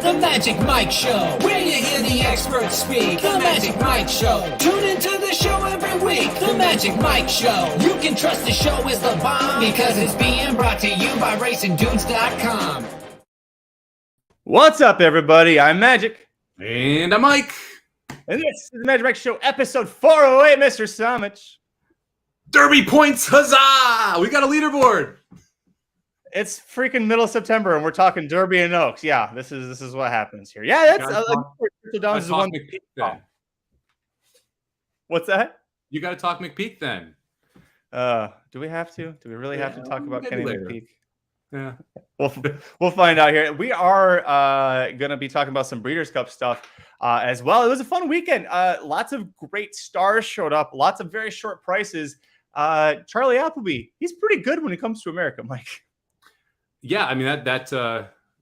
The Magic Mike Show, where you hear the experts speak. The Magic Mike Show. Tune into the show every week. The Magic Mike Show. You can trust the show is the bomb because it's being brought to you by RacingDudes.com. What's up, everybody? I'm Magic. And I'm Mike. And this is the Magic Mike Show, episode 408, Mr. Somich. Derby points, huzzah! We got a leaderboard. It's freaking middle of September, and we're talking Derby and Oaks. Yeah, this is what happens here. Yeah, that's Downs is one. McPeak, then. What's that? You got to talk McPeak then. Do we have to? Do we really have to talk about Kenny McPeak? Yeah, we'll find out here. We are going to be talking about some Breeders' Cup stuff as well. It was a fun weekend. Lots of great stars showed up. Lots of very short prices. Charlie Appleby, he's pretty good when it comes to America, Mike. Yeah, I mean that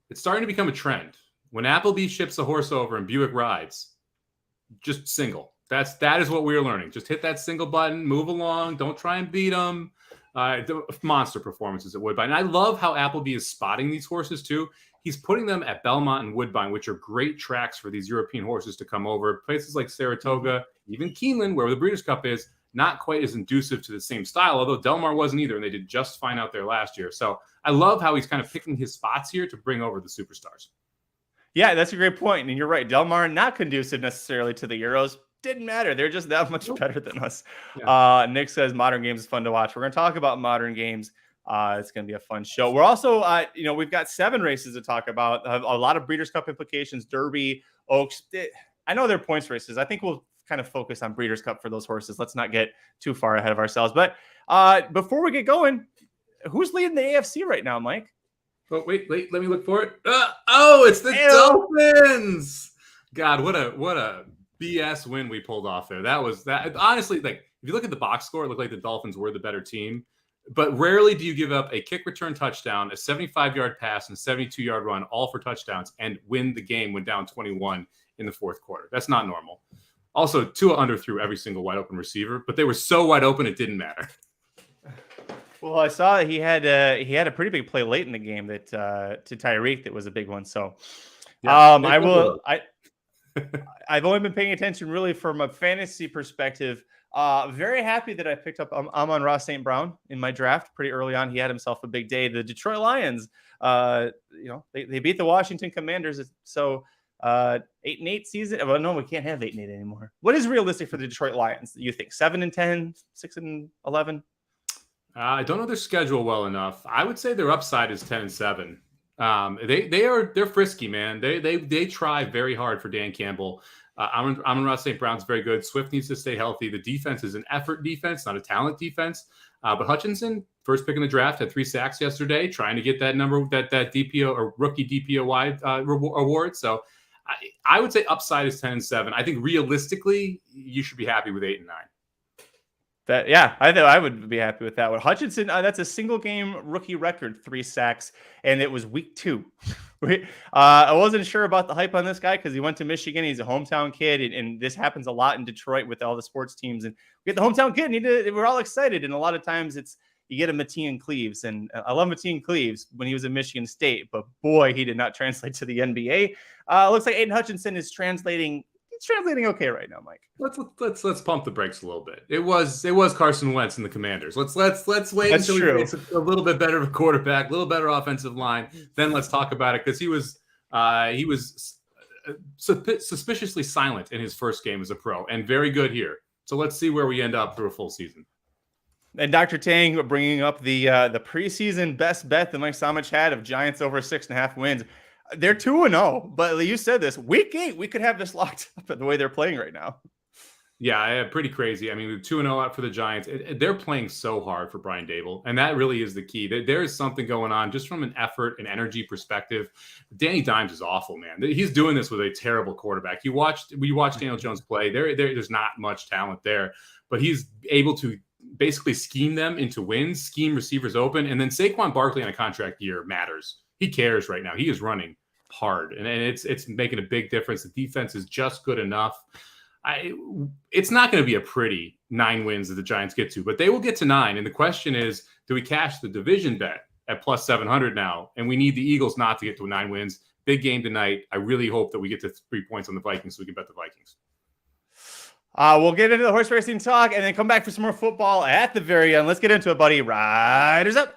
it's starting to become a trend. When Appleby ships a horse over and Buick rides, just single. That is what we're learning. Just hit that single button, move along. Don't try and beat them. Monster performances at Woodbine. And I love how Appleby is spotting these horses too. He's putting them at Belmont and Woodbine, which are great tracks for these European horses to come over. Places like Saratoga, even Keeneland, where the Breeders' Cup is, not quite as inducive to the same style, although Del Mar wasn't either, and they did just fine out there last year. So I love how he's kind of picking his spots here to bring over the superstars. Yeah, that's a great point. And you're right. Del Mar, not conducive necessarily to the Euros. Didn't matter. They're just that much better than us. Yeah. Nick says Modern Games is fun to watch. We're going to talk about Modern Games. It's going to be a fun show. We're also, we've got 7 races to talk about. A lot of Breeders' Cup implications, Derby, Oaks. I know they're points races. I think we'll kind of focus on Breeders' Cup for those horses. Let's not get too far ahead of ourselves. But before we get going, who's leading the AFC right now, Mike? Oh, wait, let me look for it. It's the Dolphins. God, what a BS win we pulled off there. That was that. Honestly, like if you look at the box score, it looked like the Dolphins were the better team. But rarely do you give up a kick return touchdown, a 75-yard pass, and a 72-yard run, all for touchdowns, and win the game when down 21 in the fourth quarter. That's not normal. Also, Tua underthrew every single wide open receiver, but they were so wide open it didn't matter. Well, I saw that he had a pretty big play late in the game that to Tyreek that was a big one. So, yeah, I've only been paying attention really from a fantasy perspective. Very happy that I picked up Amon-Ra St. Brown in my draft pretty early on. He had himself a big day. The Detroit Lions, they beat the Washington Commanders. So 8-8 season. Well, no, we can't have 8-8 anymore. What is realistic for the Detroit Lions? You think 7-10, 6-11? I don't know their schedule well enough. I would say their upside is 10-7. They're frisky, man. They try very hard for Dan Campbell. Amon-Ra St. Brown's very good. Swift needs to stay healthy. The defense is an effort defense, not a talent defense. But Hutchinson, first pick in the draft, had 3 sacks yesterday, trying to get that number, that DPO or rookie DPOY award. So I would say upside is 10-7. I think realistically, you should be happy with 8 and 9. I would be happy with that one. Hutchinson, that's a single game rookie record, 3 sacks, and it was week 2. I wasn't sure about the hype on this guy because he went to Michigan. He's a hometown kid, and this happens a lot in Detroit with all the sports teams. And we get the hometown kid, and we're all excited. And a lot of times you get a Mateen Cleaves, and I love Mateen Cleaves when he was at Michigan State, but boy, he did not translate to the NBA. Looks like Aiden Hutchinson is translating. It's translating okay right now, Mike. Let's pump the brakes a little bit. It was Carson Wentz and the Commanders. Let's wait until he gets a little bit better of a quarterback, a little better offensive line. Then let's talk about it because he was suspiciously silent in his first game as a pro and very good here. So let's see where we end up through a full season. And Dr. Tang bringing up the preseason best bet that Mike Somich had of Giants over 6.5 wins. They're 2-0, but you said this week 8, we could have this locked up at the way they're playing right now. Yeah, pretty crazy. I mean, 2-0 out for the Giants. They're playing so hard for Brian Dable, and that really is the key. There is something going on just from an effort and energy perspective. Danny Dimes is awful, man. He's doing this with a terrible quarterback. We watched Daniel Jones play. There's not much talent there, but he's able to basically scheme them into wins, scheme receivers open, and then Saquon Barkley on a contract year matters. He cares right now. He is running hard, and it's making a big difference. The defense is just good enough. It's not going to be a pretty 9 wins that the Giants get to, but they will get to 9. And the question is, do we cash the division bet at plus 700 now? And we need the Eagles not to get to 9 wins. Big game tonight. I really hope that we get to 3 points on the Vikings so we can bet the Vikings. We'll get into the horse racing talk and then come back for some more football at the very end. Let's get into it, buddy. Riders up.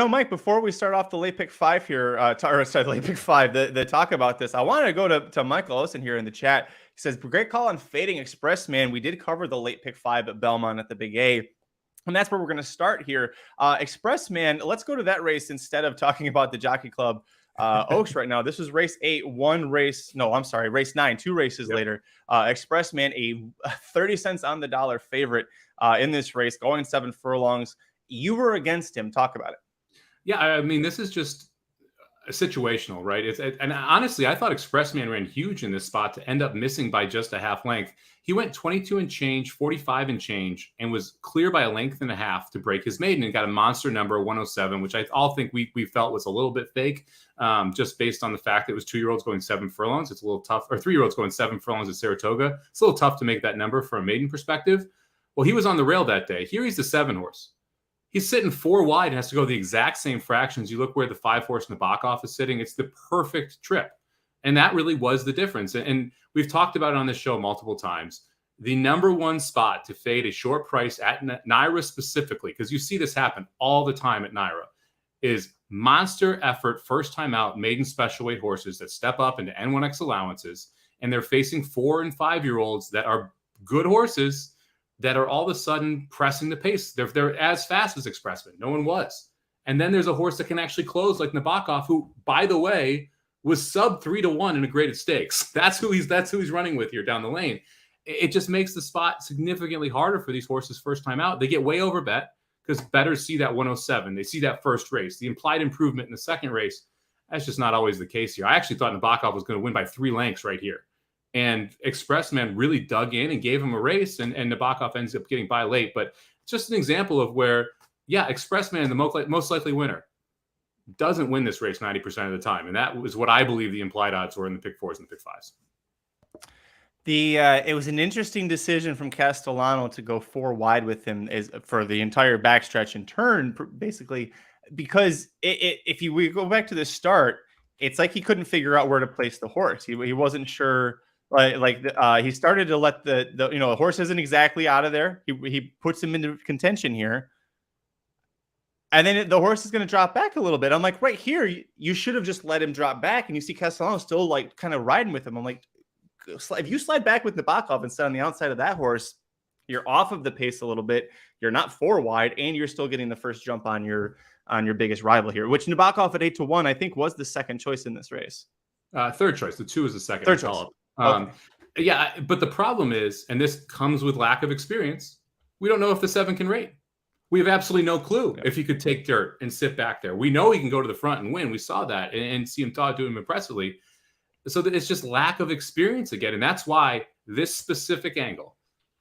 Mike, before we start off the late pick five here, late pick five, the talk about this, I want to go to Michael Olsen here in the chat. He says, great call on fading Express Man. We did cover the late pick five at Belmont at the Big A. And that's where we're going to start here. Express Man, let's go to that race instead of talking about the Jockey Club Oaks right now. This was race 8, race 9, 2 races later. Express Man, a 30 cents on the dollar favorite in this race, going 7 furlongs. You were against him. Talk about it. Yeah, I mean, this is just situational, right? And honestly, I thought Expressman ran huge in this spot to end up missing by just a half length. He went 22 and change, 45 and change, and was clear by a length and a half to break his maiden and got a monster number 107, which I all think we felt was a little bit fake, just based on the fact that it was 2-year-olds going 7 furlongs. It's a little tough, or 3-year-olds going 7 furlongs at Saratoga. It's a little tough to make that number from a maiden perspective. Well, he was on the rail that day. Here he's the 7 horse. He's sitting 4 wide and has to go the exact same fractions. You look where the 5 horse Nabokov is sitting. It's the perfect trip. And that really was the difference. And we've talked about it on this show multiple times. The number one spot to fade a short price at NYRA specifically, because you see this happen all the time at NYRA, is monster effort, first time out, maiden special weight horses that step up into N1X allowances. And they're facing 4 and 5-year-olds that are good horses that are all of a sudden pressing the pace. They're as fast as Expressman. No one was. And then there's a horse that can actually close like Nabokov, who, by the way, was sub 3-1 in a graded stakes. That's who he's running with here down the lane. It just makes the spot significantly harder for these horses first time out. They get way over bet because bettors see that 107. They see that first race, the implied improvement in the second race. That's just not always the case here. I actually thought Nabokov was going to win by 3 lengths right here. And Expressman really dug in and gave him a race, and Nabokov ends up getting by late. But it's just an example of where, Expressman, the most likely winner, doesn't win this race 90% of the time. And that was what I believe the implied odds were in the pick 4s and the pick 5s. It was an interesting decision from Castellano to go 4 wide with him for the entire backstretch and turn, basically, because we go back to the start, it's like he couldn't figure out where to place the horse. He wasn't sure. He started to let the horse isn't exactly out of there. He puts him into contention here. And then the horse is going to drop back a little bit. I'm like, right here, you should have just let him drop back. And you see Castellano still like kind of riding with him. I'm like, if you slide back with Nabokov and sit on the outside of that horse, you're off of the pace a little bit. You're not 4 wide, and you're still getting the first jump on your biggest rival here, which Nabokov at 8-1, I think, was the second choice in this race. Third choice. The 2 is the second. Third choice. Okay. Yeah, but the problem is, and this comes with lack of experience, we don't know if the 7 can rate. We have absolutely no clue if he could take dirt and sit back there. We know he can go to the front and win. We saw that and see him do him impressively. So that it's just lack of experience again. And that's why this specific angle,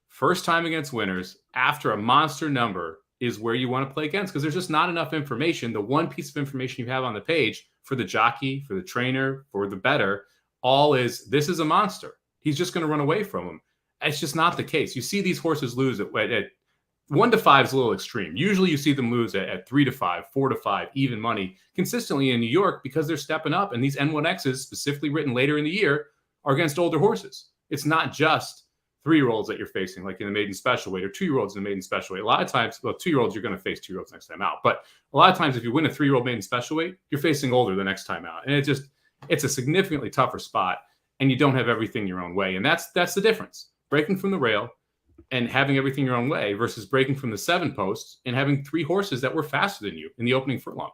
first time against winners after a monster number, is where you want to play against, because there's just not enough information. The one piece of information you have on the page for the jockey, for the trainer, for the bettor, all is this is a monster. He's just going to run away from him. It's just not the case. You see these horses lose at 1 to 5 is a little extreme. Usually you see them lose at 3 to 5, 4 to 5, even money consistently in New York because they're stepping up. And these N1Xs, specifically written later in the year, are against older horses. It's not just 3-year-olds that you're facing, like in the maiden special weight, or 2-year-olds in the maiden special weight. A lot of times, 2-year-olds, you're going to face 2-year-olds next time out. But a lot of times, if you win a 3-year-old maiden special weight, you're facing older the next time out. And it's a significantly tougher spot, and you don't have everything your own way. And that's the difference. Breaking from the rail and having everything your own way versus breaking from the 7 posts and having 3 horses that were faster than you in the opening furlong.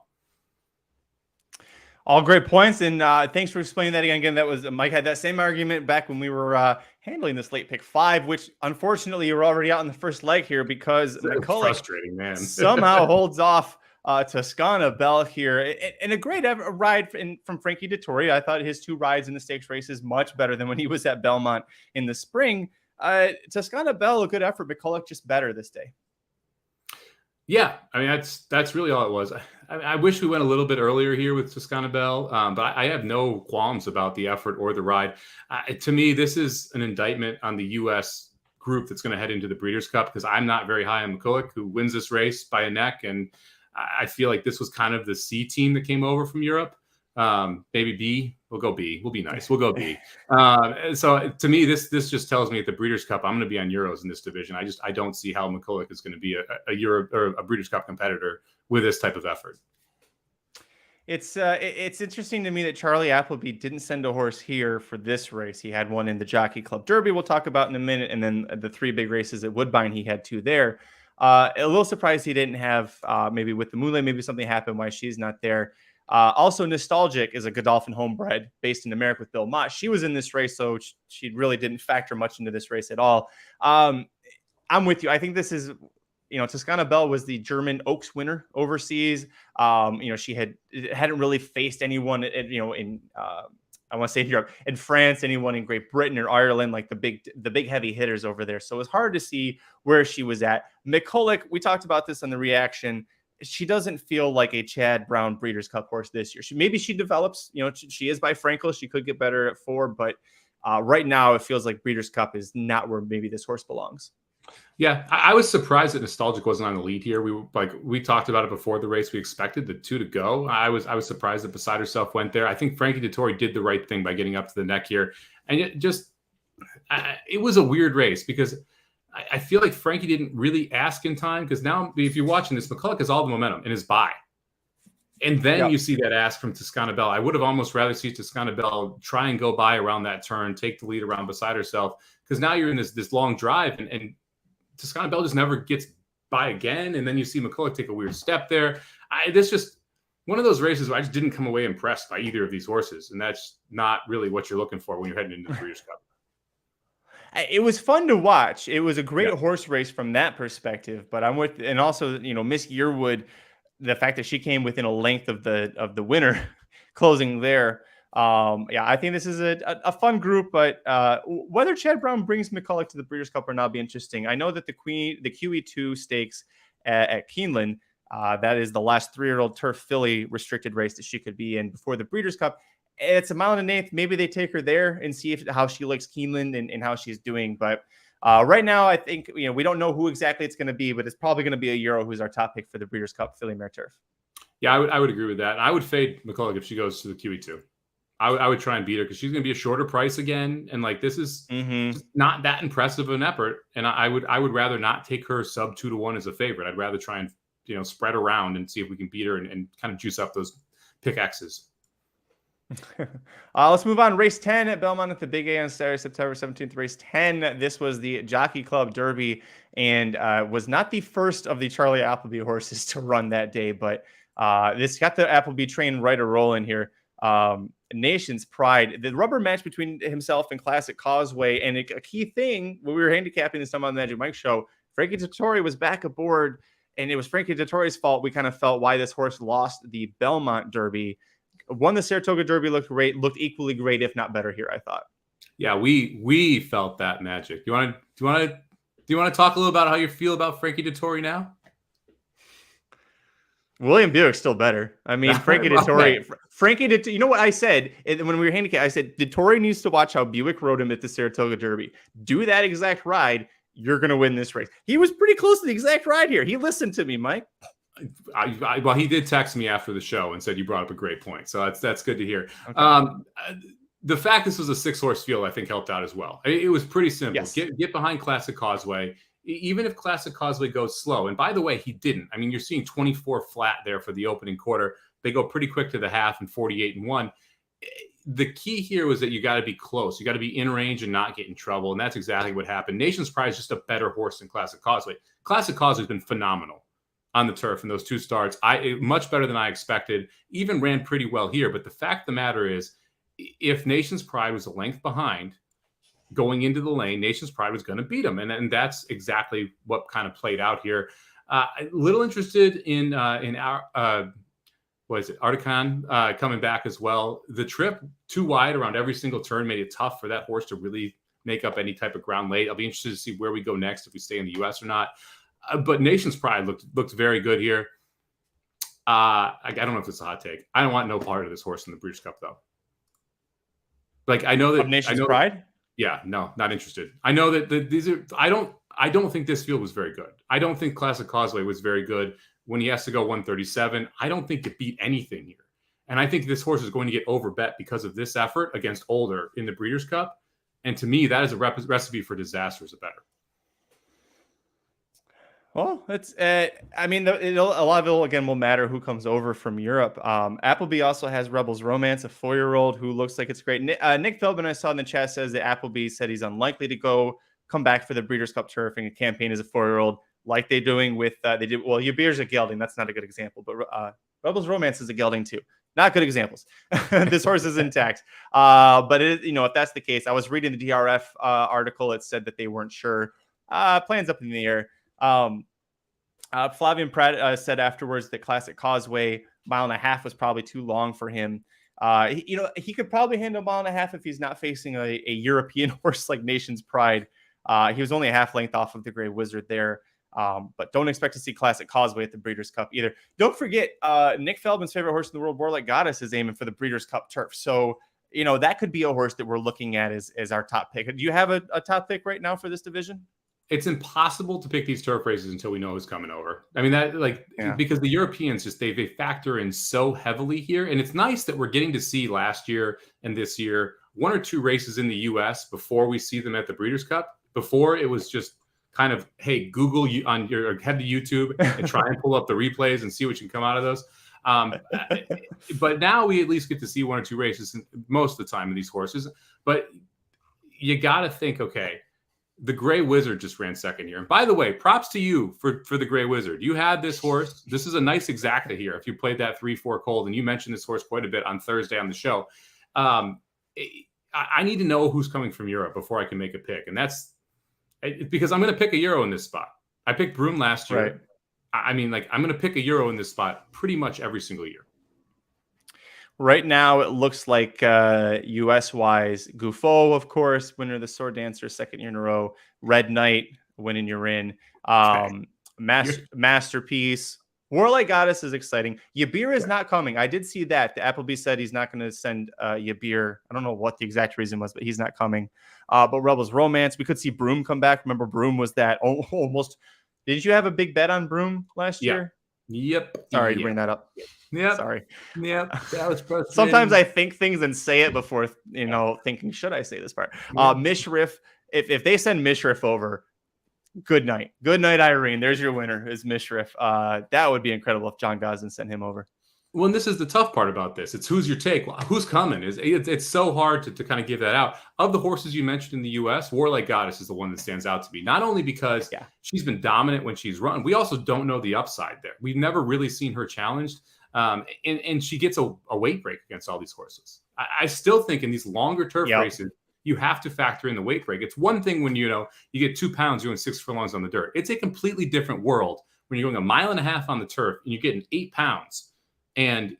All great points, and thanks for explaining that again. That was Mike had that same argument back when we were handling this late pick 5, which unfortunately you're already out in the first leg here because McCulloch frustrating, man. somehow holds off Toscana Bell here, and a great ride from Frankie Dettori. I thought his 2 rides in the stakes races much better than when he was at Belmont in the spring. Toscana Bell, a good effort. McCulloch just better this day. Yeah, I mean that's really all it was. I wish we went a little bit earlier here with Toscana Bell, but I have no qualms about the effort or the ride. To me, this is an indictment on the U.S. group that's going to head into the Breeders' Cup, because I'm not very high on McCulloch, who wins this race by a neck, and I feel like this was kind of the C team that came over from Europe. Maybe B. We'll go B. We'll be nice. We'll go B. So to me, this just tells me at the Breeders' Cup, I'm going to be on Euros in this division. I don't see how McCulloch is going to be a Euro or a Breeders' Cup competitor with this type of effort. It's interesting to me that Charlie Appleby didn't send a horse here for this race. He had one in the Jockey Club Derby we'll talk about in a minute, and then the 3 big races at Woodbine, he had 2 there. A little surprised he didn't have maybe with the Moulin, maybe something happened why she's not there. Also, Nostalgic is a Godolphin homebred based in America with Bill Mott. She was in this race, so she really didn't factor much into this race at all. I'm with you. I think this is, Toscana Bell was the German Oaks winner overseas. She hadn't really faced anyone, in I want to say in Europe, in France, anyone in Great Britain or Ireland, like the big heavy hitters over there. So it was hard to see where she was at. McCulloch, we talked about this on the reaction. She doesn't feel like a Chad Brown Breeders' Cup horse this year. Maybe she develops, she is by Frankel. She could get better at 4, but right now it feels like Breeders' Cup is not where maybe this horse belongs. Yeah, I was surprised that Nostalgic wasn't on the lead here. We talked about it before the race. We expected the 2 to go. I was surprised that Beside Herself went there. I think Frankie Dettori did the right thing by getting up to the neck here, and it was a weird race because I feel like Frankie didn't really ask in time, because now if you're watching this, McCulloch has all the momentum in his bye. And then you see that ask from Toscana Bell. I would have almost rather see Toscana Bell try and go by around that turn, take the lead around Beside Herself, because now you're in this long drive, and Toscana Bell just never gets by again. And then you see McCulloch take a weird step there. This just one of those races where I just didn't come away impressed by either of these horses. And that's not really what you're looking for when you're heading into the Breeders' Cup. It was fun to watch. It was a great horse race from that perspective, but I'm with, and also, Miss Yearwood, the fact that she came within a length of the winner closing there. I think this is a fun group, but whether Chad Brown brings McCulloch to the Breeders' Cup or not be interesting. I know that the QE2 stakes at Keeneland, that is the last 3-year-old turf filly restricted race that she could be in before the Breeders' Cup. It's a 1.8 miles. Maybe they take her there and see how she likes Keeneland and how she's doing. But right now, I think we don't know who exactly it's going to be, but it's probably going to be a Euro who's our top pick for the Breeders' Cup filly mare turf. Yeah, I would agree with that. I would fade McCulloch if she goes to the QE2. I would try and beat her because she's going to be a shorter price again, and this is not that impressive of an effort. And I would rather not take her sub 2-1 as a favorite. I'd rather try and spread around and see if we can beat her and kind of juice up those pick X's. Let's move on. Race 10 at Belmont at the Big A on Saturday, September 17th. Race 10. This was the Jockey Club Derby and was not the first of the Charlie Appleby horses to run that day, but this got the Appleby train right a rolling here. Nation's Pride, the rubber match between himself and Classic Causeway, and a key thing when we were handicapping this time on the Magic Mike show, Frankie Dettori was back aboard, and it was Frankie Dettori's fault. We kind of felt why this horse lost the Belmont Derby. Won the Saratoga Derby, looked great, looked equally great, if not better here, I thought. Yeah, we felt that magic. Do you want to talk a little about how you feel about Frankie Dettori now? William Buick's still better. I mean, Frankie Dettori. You know what I said when we were handicapped? I said Dettori needs to watch how Buick rode him at the Saratoga Derby. Do that exact ride, you're going to win this race. He was pretty close to the exact ride here. He listened to me, Mike. Well, he did text me after the show and said you brought up a great point. So that's good to hear. Okay. The fact this was a 6-horse field, I think, helped out as well. It was pretty simple. Yes. Get behind Classic Causeway. Even if Classic Causeway goes slow, and by the way, he didn't. I mean, you're seeing 24 flat there for the opening quarter. They go pretty quick to the half and 48-1. The key here was that you got to be close. You got to be in range and not get in trouble, and that's exactly what happened. Nation's Pride is just a better horse than Classic Causeway. Classic Causeway has been phenomenal on the turf in those 2 starts. Much better than I expected. Even ran pretty well here, but the fact of the matter is, if Nation's Pride was a length behind, going into the lane, Nation's Pride was going to beat him. And that's exactly what kind of played out here. A little interested in our, Articon coming back as well. The trip too wide around every single turn made it tough for that horse to really make up any type of ground late. I'll be interested to see where we go next, if we stay in the U.S. or not. But Nation's Pride looked very good here. I don't know if it's a hot take. I don't want no part of this horse in the Breeders' Cup, though. Like, I know that Nation's Pride. Yeah, no, not interested. I know that these are. I don't think this field was very good. I don't think Classic Causeway was very good when he has to go 137. I don't think it beat anything here. And I think this horse is going to get overbet because of this effort against Older in the Breeders' Cup. And to me, that is a recipe for disaster as a bettor. Well, it's. I mean, a lot of it again will matter who comes over from Europe. Appleby also has Rebels Romance, a 4-year-old who looks like it's great. Nick Feldman, I saw in the chat, says that Appleby said he's unlikely to come back for the Breeders' Cup turf and campaign as a 4-year-old, like they're doing with they did. Well, Yabir's a gelding. That's not a good example, but Rebels Romance is a gelding too. Not good examples. This horse is intact. But if that's the case, I was reading the DRF article. It said that they weren't sure. Plans up in the air. Flavian Pratt said afterwards that Classic Causeway 1.5 miles was probably too long for him. He could probably handle 1.5 miles if he's not facing a European horse like Nation's Pride. He was only a half length off of the Gray Wizard there. But don't expect to see Classic Causeway at the Breeders' Cup either. Don't forget, Nick Feldman's favorite horse in the world, Warlike Goddess, is aiming for the Breeders' Cup turf. So, that could be a horse that we're looking at as our top pick. Do you have a top pick right now for this division? It's impossible to pick these turf races until we know who's coming over. I mean, because the Europeans they factor in so heavily here. And it's nice that we're getting to see last year and this year 1 or 2 races in the US before we see them at the Breeders' Cup. Before it was just kind of, hey, Google head to YouTube and try and pull up the replays and see what you can come out of those. But now we at least get to see 1 or 2 races most of the time of these horses. But you got to think, okay, the Gray Wizard just ran second here. And by the way, props to you for the Gray Wizard. You had this horse. This is a nice exacta here. If you played that 3-4 cold, and you mentioned this horse quite a bit on Thursday on the show. I need to know who's coming from Europe before I can make a pick. And that's because I'm going to pick a Euro in this spot. I picked Broome last year. Right. I'm going to pick a Euro in this spot pretty much every single year. Right now, it looks like US-wise, Gouffo, of course, winner of the Sword Dancer, 2nd year in a row. Red Knight, winning you're in. Masterpiece. Warlike Goddess is exciting. Yabir is not coming. I did see that. The Appleby said he's not going to send Yabir. I don't know what the exact reason was, but he's not coming. But Rebels Romance, we could see Broome come back. Remember, Broome was that almost. Did you have a big bet on Broome last year? Yep. Sorry to bring that up. Yeah. Sorry. Yep. That was frustrating. Sometimes I think things and say it before, thinking, should I say this part? Mishriff, if they send Mishriff over, good night. Good night, Irene. There's your winner, is Mishriff. That would be incredible if John Gosden sent him over. Well, and this is the tough part about this. It's who's your take? Who's coming? It's so hard to kind of give that out. Of the horses you mentioned in the U.S., Warlike Goddess is the one that stands out to me. Not only because she's been dominant when she's run, we also don't know the upside there. We've never really seen her challenged, and she gets a weight break against all these horses. I still think in these longer turf races, you have to factor in the weight break. It's one thing when you get 2 pounds doing 6 furlongs on the dirt. It's a completely different world when you're going 1.5 miles on the turf and you're getting 8 pounds. And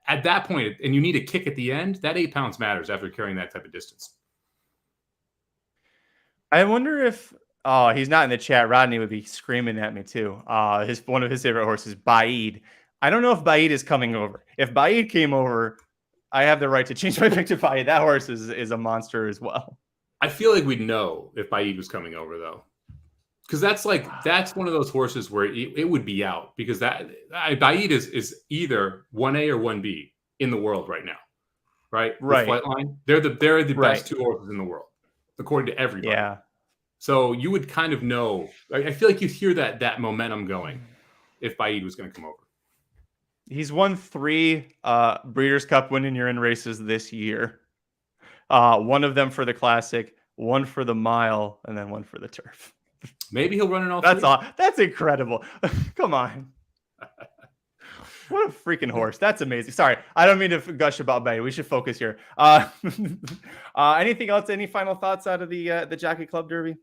at that point, and you need a kick at the end, that 8 pounds matters after carrying that type of distance. I wonder if he's not in the chat. Rodney would be screaming at me too. One of his favorite horses, Baid. I don't know if Baid is coming over. If Baid came over, I have the right to change my pick to Baid. That horse is a monster as well. I feel like we'd know if Baid was coming over though. Because that's one of those horses where it would be out, because Baid is either 1A or 1B in the world right now, right? Right. Flightline, they're the best 2 horses in the world, according to everybody. Yeah. So you would kind of know. I feel like you'd hear that momentum going if Baid was going to come over. He's won 3 Breeders' Cup winning urine races this year. One of them for the Classic, one for the mile, and then one for the turf. Maybe he'll run in all. That's incredible. Come on. What a freaking horse. That's amazing. Sorry, I don't mean to gush about Bay. We should focus here. Anything else? Any final thoughts out of the Jockey Club Derby?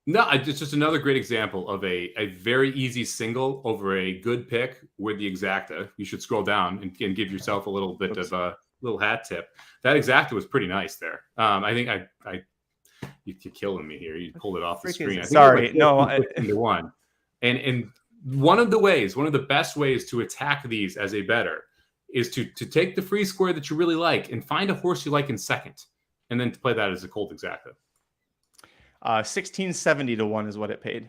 No, it's just another great example of a very easy single over a good pick with the exacta. You should scroll down and give yourself a little bit of a little hat tip. That exacta was pretty nice there. I think you're killing me here. You pulled it off the screen. Sorry, no. 1. And one of the best ways to attack these as a bettor is to take the free square that you really like and find a horse you like in second, and then to play that as a cold exacta. 1670 to 1 is what it paid.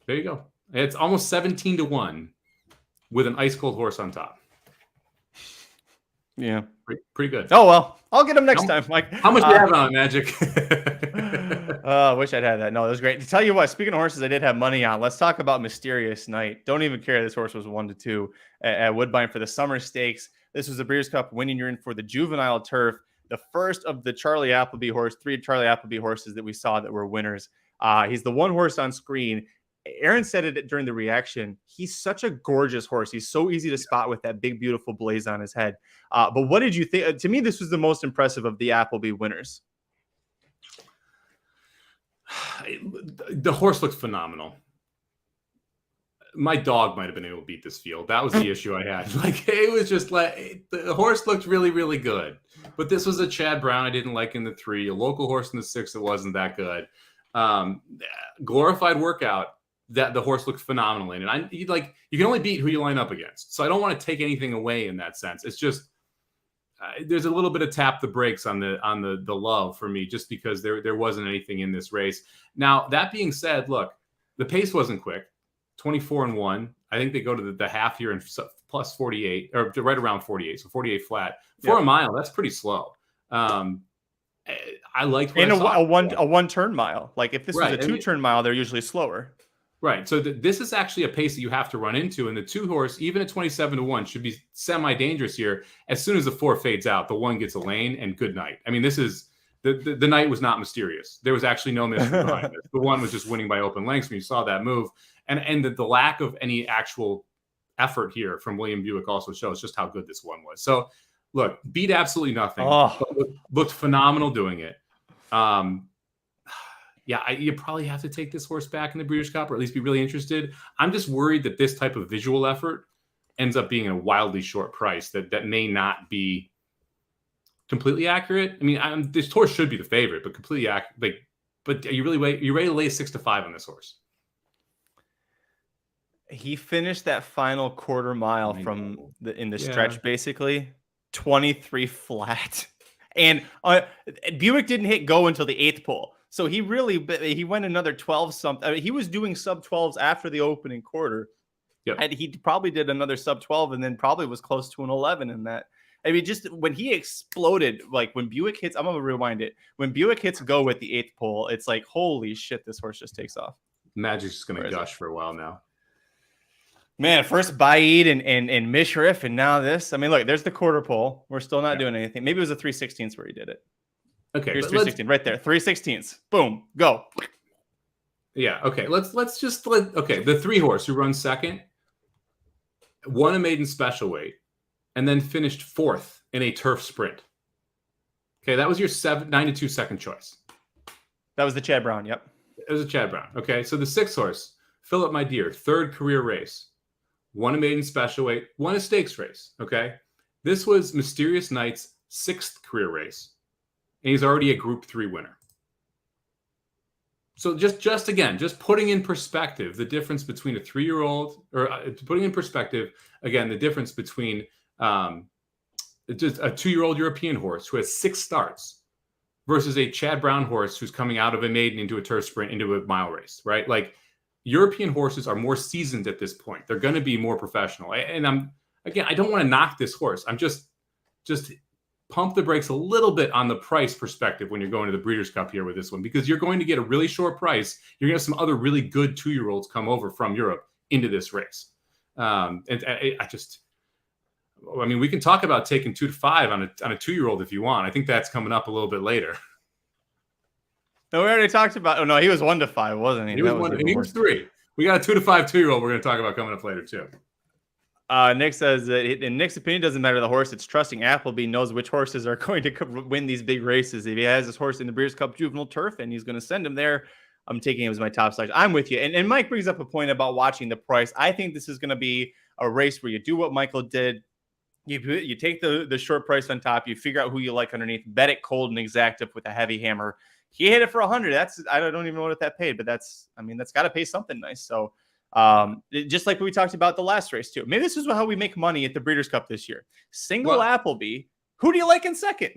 There you go. It's almost 17 to 1 with an ice cold horse on top. Yeah. Pretty good. Oh, well, I'll get him next time, Mike. How much do you have on Magic? I wish I'd had that. No, it was great. To tell you what, speaking of horses I did have money on, let's talk about Mysterious Night. Don't even care. This horse was 1-2 at Woodbine for the Summer Stakes. This was the Breeders' Cup winning urine for the juvenile turf. The first of the Charlie Appleby horse, 3 Charlie Appleby horses that we saw that were winners. He's the one horse on screen. Aaron said it during the reaction. He's such a gorgeous horse. He's so easy to spot with that big, beautiful blaze on his head. But what did you think? To me, this was the most impressive of the Appleby winners. The horse looked phenomenal. My dog might have been able to beat this field. That was the issue I had. Like, it was just like the horse looked really, really good. But this was a Chad Brown I didn't like in the 3, a local horse in the 6 that wasn't that good. Glorified workout that the horse looked phenomenal in. And you can only beat who you line up against. So I don't want to take anything away in that sense. It's just there's a little bit of tap the brakes on the love for me, just because there wasn't anything in this race. Now, that being said, look, the pace wasn't quick. 24-1. I think they go to the half here and plus 48, or right around 48. So 48 flat for a mile. That's pretty slow. I liked what a one-turn mile. Like if this was a 2-turn mile, they're usually slower. Right. So this is actually a pace that you have to run into. And the 2 horse, even at 27-1, should be semi-dangerous here. As soon as the 4 fades out, the 1 gets a lane and good night. I mean, this is the night was not mysterious. There was actually no mystery behind this. The 1 was just winning by open lengths when you saw that move. And the lack of any actual effort here from William Buick also shows just how good this 1 was. So, look, beat absolutely nothing. Looked phenomenal doing it. You probably have to take this horse back in the Breeders' Cup, or at least be really interested. I'm just worried that this type of visual effort ends up being a wildly short price that may not be completely accurate. I mean, this horse should be the favorite, but completely accurate. But are you ready to lay 6-5 on this horse? He finished that final quarter mile in the stretch, basically 23 flat, and Buick didn't hit go until the 8th pole. So he went another 12 something. I mean, he was doing sub 12s after the opening quarter. Yep. And he probably did another sub 12 and then probably was close to an 11 in that. I mean, just when he exploded, like when Buick hits, I'm going to rewind it. When Buick hits go at the 8th pole, it's like, holy shit, this horse just takes off. Magic's just going to gush for a while now. Man, first Baid and Mishrif, and now this. I mean, look, there's the quarter pole. We're still not doing anything. Maybe it was a 3/16 where he did it. Okay, here's 3/16 right there. 3/16. Boom, go. Yeah. Okay. The 3 horse who runs second won a maiden special weight and then finished 4th in a turf sprint. Okay, that was your 9-2 second choice. That was the Chad Brown. Yep, it was a Chad Brown. Okay, so the 6 horse, Philip My Dear, 3rd career race, won a maiden special weight, won a stakes race. Okay, this was Mysterious Night's 6th career race. And he's already a Group 3 winner. So just putting in perspective the difference between a 3-year-old, or putting in perspective, again, the difference between just a 2-year-old European horse who has 6 starts versus a Chad Brown horse who's coming out of a maiden into a turf sprint into a mile race, right? Like, European horses are more seasoned at this point. They're going to be more professional. And I don't want to knock this horse. I'm just pump the brakes a little bit on the price perspective when you're going to the Breeders' Cup here with this one, because you're going to get a really short price. You're going to have some other really good 2-year-olds come over from Europe into this race. And we can talk about taking 2-5 on a 2-year-old if you want. I think that's coming up a little bit later. No, we already talked about. Oh no, he was 1-5, wasn't he? He was 3. We got a 2-5 2-year-old. We're going to talk about coming up later too. Nick says that in Nick's opinion, doesn't matter the horse. It's trusting Appleby knows which horses are going to win these big races. If he has this horse in the Breeders' Cup Juvenile Turf and he's going to send him there, I'm taking him as my top selection. I'm with you. And Mike brings up a point about watching the price. I think this is going to be a race where you do what Michael did. You take the short price on top. You figure out who you like underneath. Bet it cold and exact with a heavy hammer. He hit it for 100. I don't even know what that paid, but that's got to pay something nice. So Just like we talked about the last race too. Maybe this is how we make money at the Breeders' Cup this year. Single Appleby. Who do you like in second?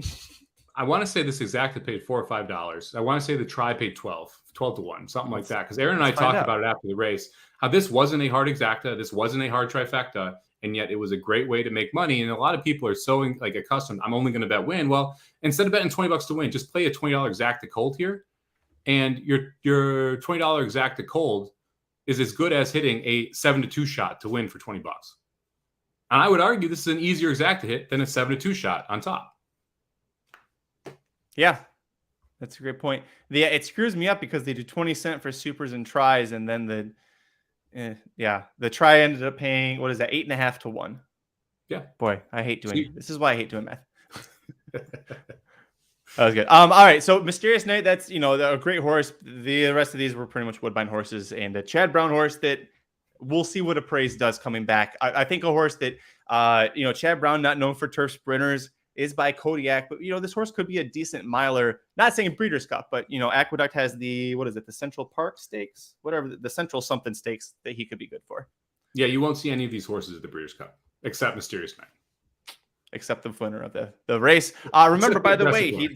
I want to say this exactly paid $4 or $5. I want to say the try paid 12 to 1, something like that. Because Aaron and I talked about it after the race, how this wasn't a hard exacta, this wasn't a hard trifecta, and yet it was a great way to make money. And a lot of people are so accustomed, I'm only going to bet win. Well, instead of betting $20 to win, just play a $20 exacta cold here, and your $20 exacta cold is as good as hitting a 7-2 shot to win for $20. And I would argue this is an easier exacta hit than a 7-2 shot on top. Yeah, that's a great point. It screws me up because they do 20 cent for supers and tries, and then the try ended up paying, what is that, 8.5 to 1. Yeah. Boy, I hate doing this is why I hate doing math. That was good. All right, so Mysterious Knight, that's a great horse. The rest of these were pretty much Woodbine horses, and a Chad Brown horse that we'll see what Appraise does coming back. I think a horse that Chad Brown, not known for turf sprinters, is by Kodiak, but this horse could be a decent miler. Not saying Breeders' Cup, but Aqueduct has the Central Park Stakes, whatever, the Central something stakes that he could be good for. Yeah, you won't see any of these horses at the Breeders' Cup except Mysterious Knight, except the winner of the race. Remember, by the way,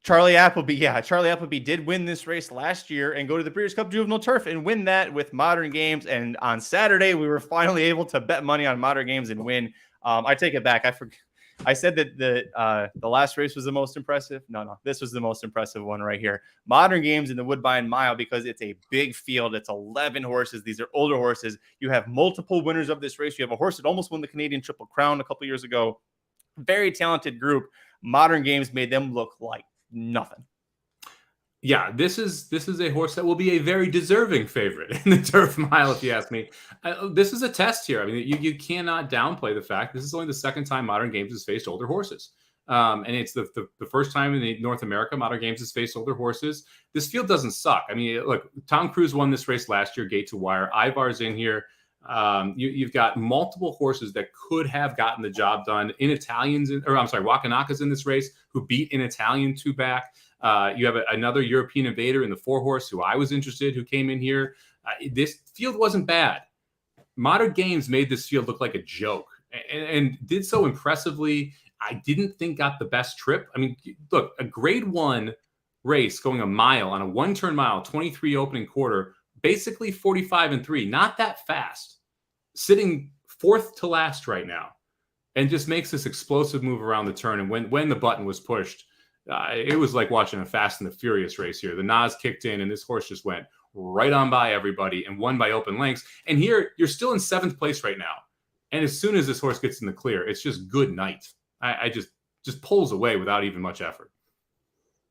Charlie Appleby did win this race last year and go to the Breeders' Cup Juvenile Turf and win that with Modern Games. And on Saturday, we were finally able to bet money on Modern Games and win. I take it back. I said that the last race was the most impressive. No, this was the most impressive one right here. Modern Games in the Woodbine Mile, because it's a big field. It's 11 horses. These are older horses. You have multiple winners of this race. You have a horse that almost won the Canadian Triple Crown a couple years ago. Very talented group. Modern Games made them look like nothing. Yeah, this is a horse that will be a very deserving favorite in the Turf Mile, if you ask me. This is a test here. I mean, you cannot downplay the fact this is only the second time Modern Games has faced older horses. And it's the first time in North America Modern Games has faced older horses. This field doesn't suck. I mean, look, Tom Cruise won this race last year, gate to wire. Ivar's in here. You've got multiple horses that could have gotten the job done. Wakanaka's in this race, who beat an Italian 2-back. You have another European invader in the 4-horse who I was interested, who came in here. This field wasn't bad. Modern Games made this field look like a joke and did so impressively. I didn't think got the best trip. I mean, look, a grade 1 race going a mile on a 1-turn mile, 23 opening quarter, basically 45-3, not that fast, sitting 4th to last right now, and just makes this explosive move around the turn. And when the button was pushed, it was like watching a Fast and the Furious race here. The Nas kicked in, and this horse just went right on by everybody and won by open lengths. And here, you're still in 7th place right now. And as soon as this horse gets in the clear, it's just good night. I just pulls away without even much effort.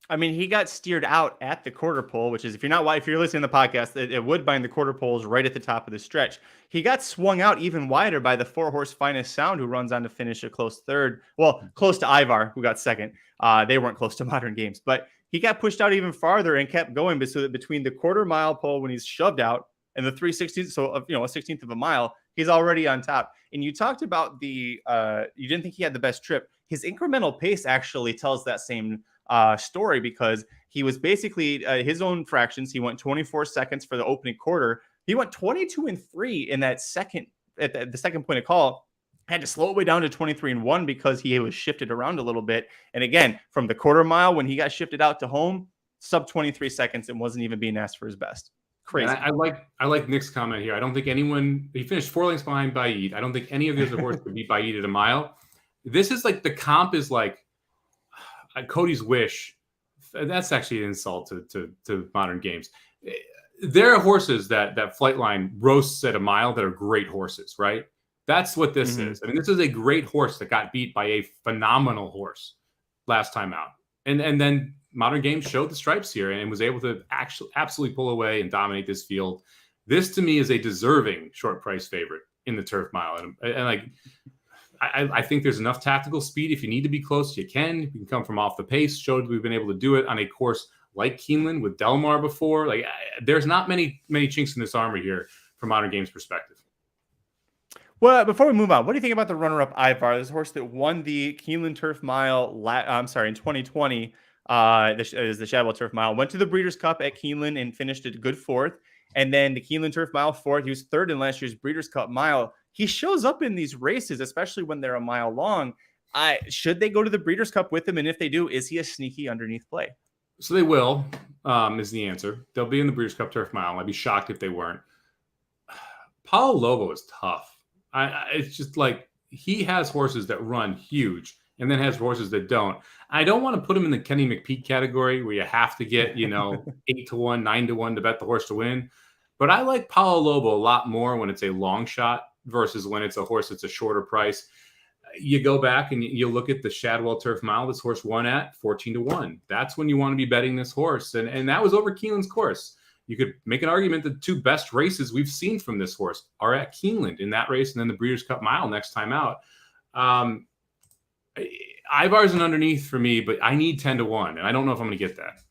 I mean, he got steered out at the quarter pole, which is, if you're listening to the podcast, it Woodbine, the quarter pole is right at the top of the stretch. He got swung out even wider by the 4-horse Finest Sound, who runs on to finish a close third. Well, close to Ivar, who got second. They weren't close to Modern Games, but he got pushed out even farther and kept going. But so that between the quarter mile pole when he's shoved out and the 3/16, so a 16th of a mile, he's already on top. And you talked about you didn't think he had the best trip. His incremental pace actually tells that same story, because he was basically his own fractions. He went 24 seconds for the opening quarter. He went 22-3 in that second, at the second point of call. Had to slow it way down to 23-1 because he was shifted around a little bit. And again, from the quarter mile, when he got shifted out to home, sub 23 seconds and wasn't even being asked for his best. Crazy. I like Nick's comment here. I don't think he finished 4 lengths behind Baid. I don't think any of the other horses could beat Baid at a mile. This is like, the comp is like Cody's Wish. That's actually an insult to Modern Games. There are horses that Flightline roasts at a mile that are great horses, right? That's what this is. I mean, this is a great horse that got beat by a phenomenal horse last time out. And then Modern Games showed the stripes here and was able to actually absolutely pull away and dominate this field. This, to me, is a deserving short price favorite in the Turf Mile. And like, I think there's enough tactical speed. If you need to be close, you can. You can come from off the pace. Showed we've been able to do it on a course like Keeneland with Delmar before. Like, there's not many chinks in this armor here from Modern Games perspective. Well, before we move on, what do you think about the runner-up Ivar? This horse that won the Keeneland Turf Mile, in 2020, is the Shadwell Turf Mile, went to the Breeders' Cup at Keeneland and finished a good 4th. And then the Keeneland Turf Mile fourth. He was third in last year's Breeders' Cup Mile. He shows up in these races, especially when they're a mile long. Should they go to the Breeders' Cup with him? And if they do, is he a sneaky underneath play? So they will, is the answer. They'll be in the Breeders' Cup Turf Mile. I'd be shocked if they weren't. Paulo Lobo is tough. It's just like he has horses that run huge and then has horses that don't. I don't want to put him in the Kenny McPeek category where you have to get, 8-1, 9-1 to bet the horse to win. But I like Paulo Lobo a lot more when it's a long shot versus when it's a horse that's a shorter price. You go back and you look at the Shadwell Turf Mile. This horse won at 14-1. That's when you want to be betting this horse. And that was over Keeneland's course. You could make an argument that the two best races we've seen from this horse are at Keeneland in that race and then the Breeders' Cup Mile next time out. Ivar's an underneath for me, but I need 10-1, and I don't know if I'm going to get that.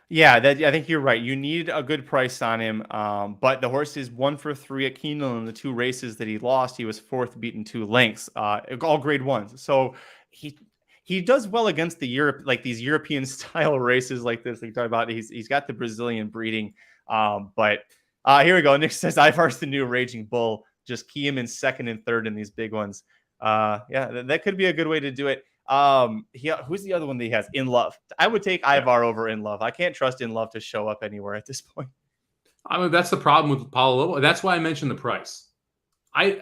Yeah, I think you're right. You need a good price on him, but the horse is 1 for 3 at Keeneland in the 2 races that he lost. He was 4th, beaten 2 lengths, all grade 1s. So he does well against the these European style races like this. Like you talk about, he's got the Brazilian breeding. But here we go. Nick says Ivar's the new Raging Bull. Just key him in 2nd and 3rd in these big ones. Yeah, that could be a good way to do it. Who's the other one that he has? In Love. I would take Ivar over In Love. I can't trust In Love to show up anywhere at this point. I mean, that's the problem with Paulo Lobo. That's why I mentioned the price.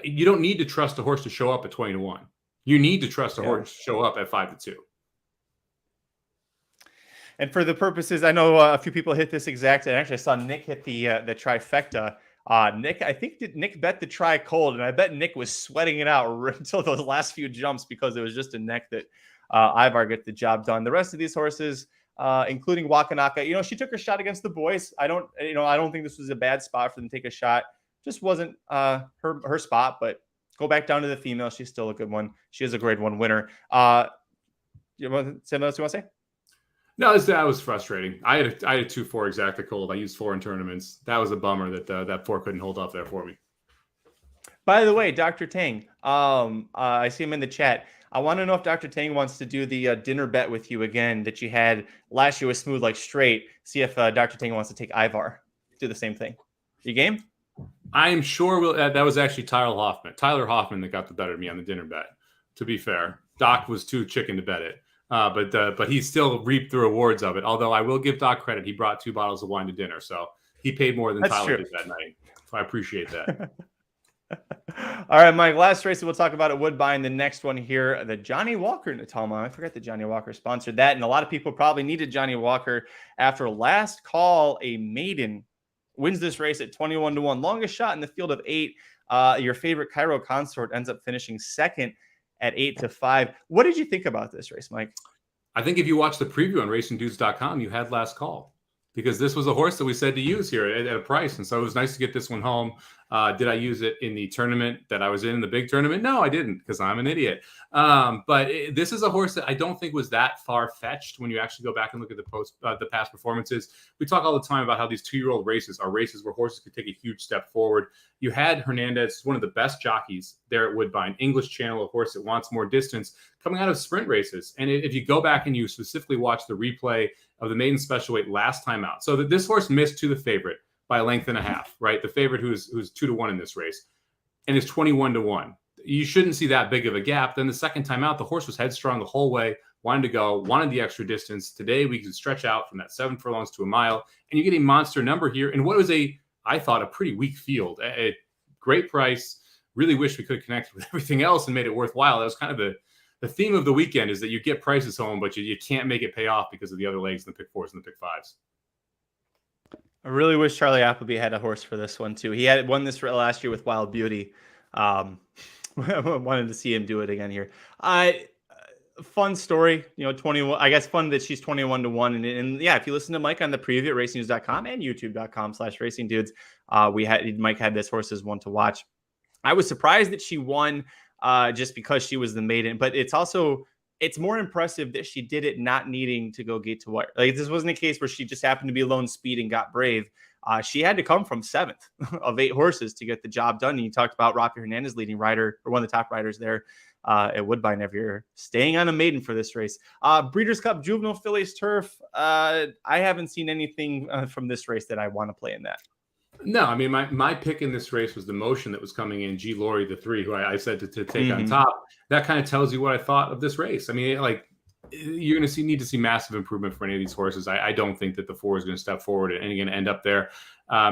You don't need to trust a horse to show up at 20-1. You need to trust a horse to show up at 5-2. And for the purposes, I know a few people hit this exact, and actually I saw Nick hit the trifecta. Nick bet the tri cold, and I bet Nick was sweating it out until those last few jumps because it was just a neck that Ivar get the job done. The rest of these horses, including Wakanaka, she took her shot against the boys. I don't think this was a bad spot for them to take a shot. Just wasn't her spot, but go back down to the female. She's still a good one. She is a grade 1 winner. You want to say? No, that was frustrating. I had a 2-4 exacta cold. I used 4 in tournaments. That was a bummer that 4 couldn't hold up there for me. By the way, Dr. Tang, I see him in the chat. I want to know if Dr. Tang wants to do the dinner bet with you again that you had last year with Smooth Like Straight. See if Dr. Tang wants to take Ivar. Do the same thing. You game? I am sure that was actually Tyler Hoffman that got the better of me on the dinner bet. To be fair, Doc was too chicken to bet it. But he still reaped the rewards of it. Although I will give Doc credit. He brought 2 bottles of wine to dinner. So he paid more than Tyler did that night. So I appreciate that. All right, Mike, last race we'll talk about at Woodbine. The next one here, the Johnny Walker Natoma. I forgot that Johnny Walker sponsored that. And a lot of people probably needed Johnny Walker after last call. A maiden wins this race at 21-1. Longest shot in the field of 8. Your favorite Cairo Consort ends up finishing 2nd at 8-5. What did you think about this race, Mike? I think if you watch the preview on racingdudes.com, you had last call because this was a horse that we said to use here at a price. And so it was nice to get this one home. Did I use it in the tournament that I was in the big tournament? No, I didn't because I'm an idiot. But this is a horse that I don't think was that far fetched when you actually go back and look at the past performances. We talk all the time about how these 2-year-old races are races where horses could take a huge step forward. You had Hernandez, one of the best jockeys there at Woodbine, English Channel, a horse that wants more distance coming out of sprint races. And if you go back and you specifically watch the replay of the maiden special weight last time out, so that this horse missed to the favorite by a length and a half, right? The favorite who's 2-1 in this race and is 21-1. You shouldn't see that big of a gap. Then the second time out, the horse was headstrong the whole way, wanted to go, wanted the extra distance. Today, we can stretch out from that 7 furlongs to a mile, and you get a monster number here. And what was I thought, a pretty weak field. A great price. Really wish we could have connected with everything else and made it worthwhile. That was kind of the theme of the weekend is that you get prices home, but you can't make it pay off because of the other legs in the pick 4s and the pick 5s. I really wish Charlie Appleby had a horse for this one too. He had won this last year with Wild Beauty. Wanted to see him do it again here. Fun story, 21. I guess fun that she's 21-1. And yeah, if you listen to Mike on the preview at racingnews.com and youtube.com/racingdudes, Mike had this horse as one to watch. I was surprised that she won just because she was the maiden, but it's more impressive that she did it not needing to go gate to wire. Like this wasn't a case where she just happened to be alone speed and got brave. She had to come from 7th of 8 horses to get the job done. And you talked about Rafi Hernandez, leading rider or one of the top riders there. at Woodbine every year. Staying on a maiden for this race. Breeders' Cup Juvenile Fillies Turf. I haven't seen anything from this race that I want to play in that. No, I mean, my pick in this race was the motion that was coming in, G. Laurie, the 3, who I said to take on top. That kind of tells you what I thought of this race. I mean, like, you're going to need to see massive improvement for any of these horses. I don't think that the 4 is going to step forward and going to end up there.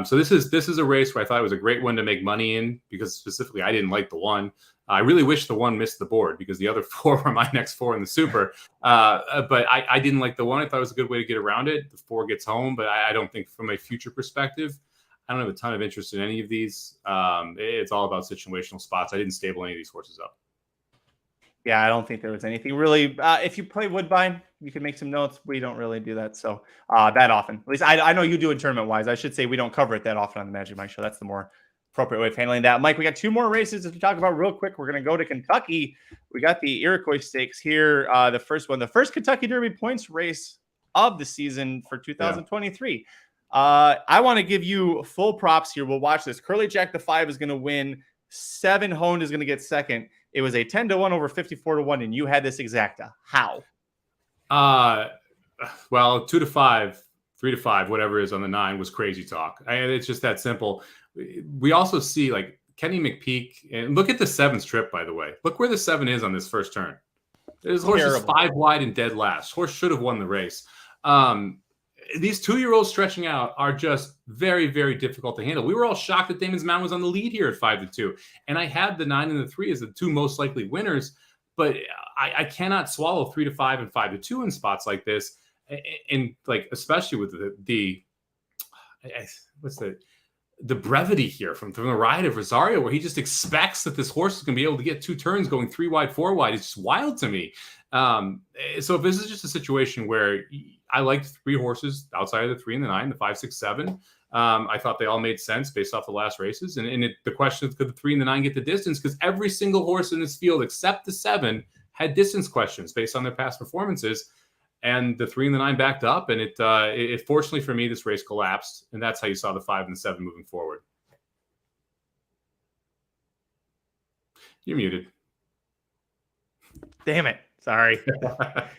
So this is a race where I thought it was a great one to make money in, because specifically I didn't like the 1. I really wish the 1 missed the board, because the other 4 were my next 4 in the Super. But I didn't like the 1. I thought it was a good way to get around it. The 4 gets home, but I don't think from a future perspective, I don't have a ton of interest in any of these. It's all about situational spots. I didn't stable any of these horses up. Yeah, I don't think there was anything really. If you play Woodbine, you can make some notes. We don't really do that that often. At least I know you do it tournament-wise. I should say we don't cover it that often on the Magic Mike Show. That's the more appropriate way of handling that. Mike, we got 2 more races to talk about real quick. We're going to go to Kentucky. We got the Iroquois Stakes here. The first one, the first Kentucky Derby points race of the season for 2023. Yeah. I want to give you full props here. We'll watch this. Curly Jack the 5 is going to win. 7 Honed is going to get second. It was a 10-1 over 54-1, and you had this exacta. How? Well, 2-5, 3-5, whatever it is on the 9 was crazy talk. It's just that simple. We also see like Kenny McPeak, and look at the 7's trip, by the way. Look where the 7 is on this first turn. This horse is 5 wide and dead last. Horse should have won the race. These 2-year-olds stretching out are just very, very difficult to handle. We were all shocked that Damon's Mountain was on the lead here at 5-2. And I had the 9 and the 3 as the 2 most likely winners, but I cannot swallow 3-5 and 5-2 in spots like this. And like, especially with the brevity here from the ride of Rosario, where he just expects that this horse is going to be able to get 2 turns going 3 wide, 4 wide. It's just wild to me. So if this is just a situation where I liked 3 horses outside of the 3 and the 9, the 5, 6, 7, I thought they all made sense based off the last races. And the question is, could the 3 and the 9 get the distance? Because every single horse in this field, except the 7, had distance questions based on their past performances. And the 3 and the 9 backed up. And it fortunately for me, this race collapsed. And that's how you saw the 5 and the 7 moving forward. You're muted. Damn it. Sorry.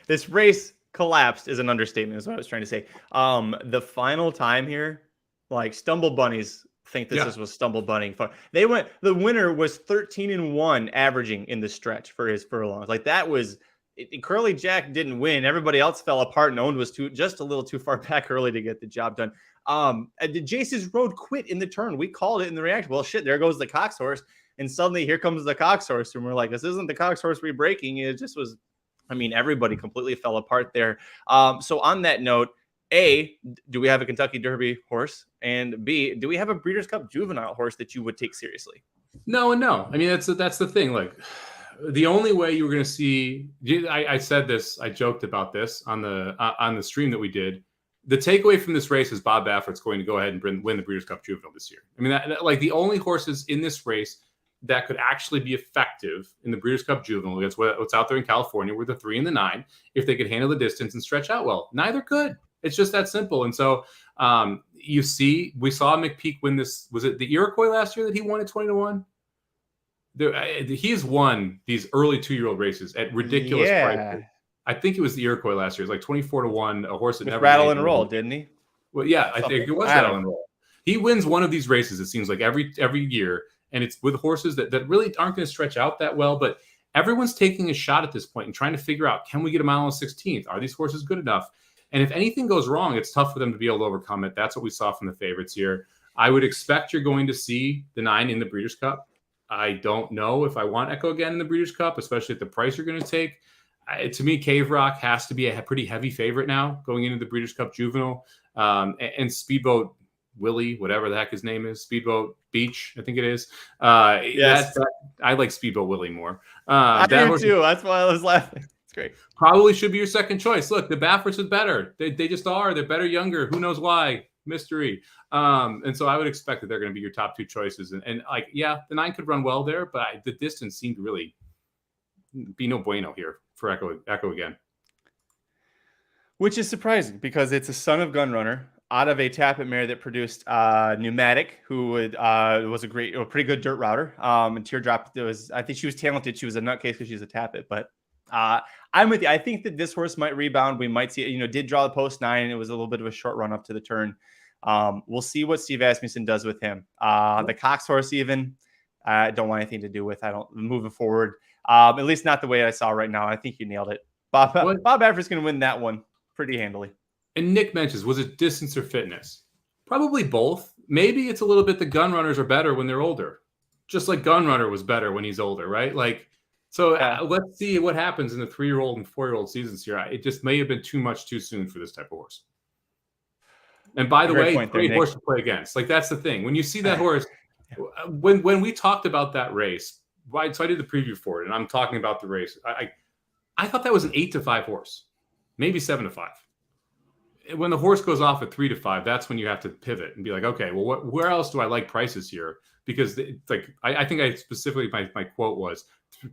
This race collapsed is an understatement, is what I was trying to say. The final time here, like Stumble Bunnies think this was Stumble Bunny. They went, the winner was 13-1 averaging in the stretch for his furlongs. Like that was, Curly Jack didn't win. Everybody else fell apart, and Owned was just a little too far back early to get the job done. Jace's Road quit in the turn. We called it in the reaction. Well, shit, there goes the Cox horse. And suddenly here comes the Cox horse. And we're like, this isn't the Cox horse re-breaking. It just was, I mean, everybody completely fell apart there. So on that note, A, do we have a Kentucky Derby horse? And B, do we have a Breeders' Cup juvenile horse that you would take seriously? No and no. I mean, that's the thing. Like, the only way you were going to see, I said this, I joked about this on the stream that we did. The takeaway from this race is Bob Baffert's going to go ahead and win the Breeders' Cup Juvenile this year. I mean, that like the only horses in this race that could actually be effective in the Breeders' Cup Juvenile, that's what's out there in California, were the 3 and the 9, if they could handle the distance and stretch out well. Neither could. It's just that simple. And so we saw McPeak win this. Was it the Iroquois last year that he won at 20-1? He's won these early 2-year-old races at ridiculous prices. I think it was the Iroquois last year. It was like 24-1, a horse that never rattle and roll, didn't he? Well, yeah, I think it was rattle and roll. He wins one of these races, it seems like, every year, and it's with horses that really aren't going to stretch out that well, but everyone's taking a shot at this point and trying to figure out, can we get a mile on the 16th? Are these horses good enough? And if anything goes wrong, it's tough for them to be able to overcome it. That's what we saw from the favorites here. I would expect you're going to see the 9 in the Breeders' Cup. I don't know if I want Echo again in the Breeders' Cup, especially at the price you're going to take. To me, Cave Rock has to be a pretty heavy favorite now going into the Breeders' Cup Juvenile. And Speedboat Willie, whatever the heck his name is, Speedboat Beach, I think it is. Yes. I like Speedboat Willie more. I do too. That's why I was laughing. It's great. Probably should be your second choice. Look, the Bafferts are better. They just are. They're better, younger. Who knows why? Mystery. And so I would expect that they're going to be your top 2 choices. And like, yeah, the 9 could run well there, but the distance seemed to really be no bueno here for Echo again. Which is surprising because it's a son of Gun Runner. out of a Tappet mare that produced Pneumatic, who was a pretty good dirt router. And Teardrop, I think she was talented. She was a nutcase because she's a Tappet, but I'm with you. I think that this horse might rebound. We might see it, did draw the post 9. It was a little bit of a short run up to the turn. We'll see what Steve Asmussen does with him. The Cox horse, even, I don't want anything to do with. I don't moving forward. At least not the way I saw right now. I think you nailed it. Bob Baffert's going to win that one pretty handily. And Nick mentions, was it distance or fitness? Probably both. Maybe it's a little bit the gun runners are better when they're older. Just like Gun Runner was better when he's older, right? Let's see what happens in the 3-year-old and 4-year-old seasons here. It just may have been too much too soon for this type of horse. And by the way, great horse to play against. That's the thing. When you see that horse, when we talked about that race, so I did the preview for it, and I'm talking about the race. I thought that was an 8-5 horse, maybe 7-5. When the horse goes off at 3-5, that's when you have to pivot and be like, okay, well, where else do I like prices here? Because I think I specifically, my quote was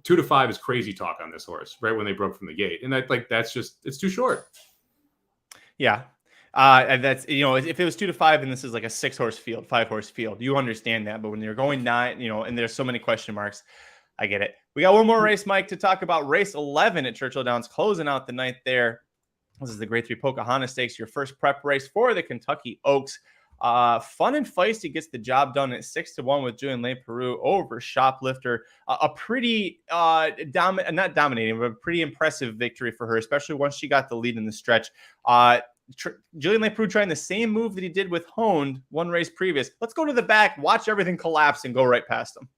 2-5 is crazy talk on this horse right when they broke from the gate. And that's just, it's too short. Yeah. And that's, if it was 2-5 and this is like a 6-horse field, 5-horse field, you understand that. But when you're going 9, and there's so many question marks, I get it. We got one more race, Mike, to talk about. Race 11 at Churchill Downs, closing out the night there. This is the Grade 3 Pocahontas Stakes, your first prep race for the Kentucky Oaks. Fun and feisty, gets the job done at 6-1 with Julian Lane Peru over Shoplifter. A pretty not dominating, but a pretty impressive victory for her, especially once she got the lead in the stretch. Julian Lane Peru trying the same move that he did with Honed one race previous. Let's go to the back, watch everything collapse, and go right past him.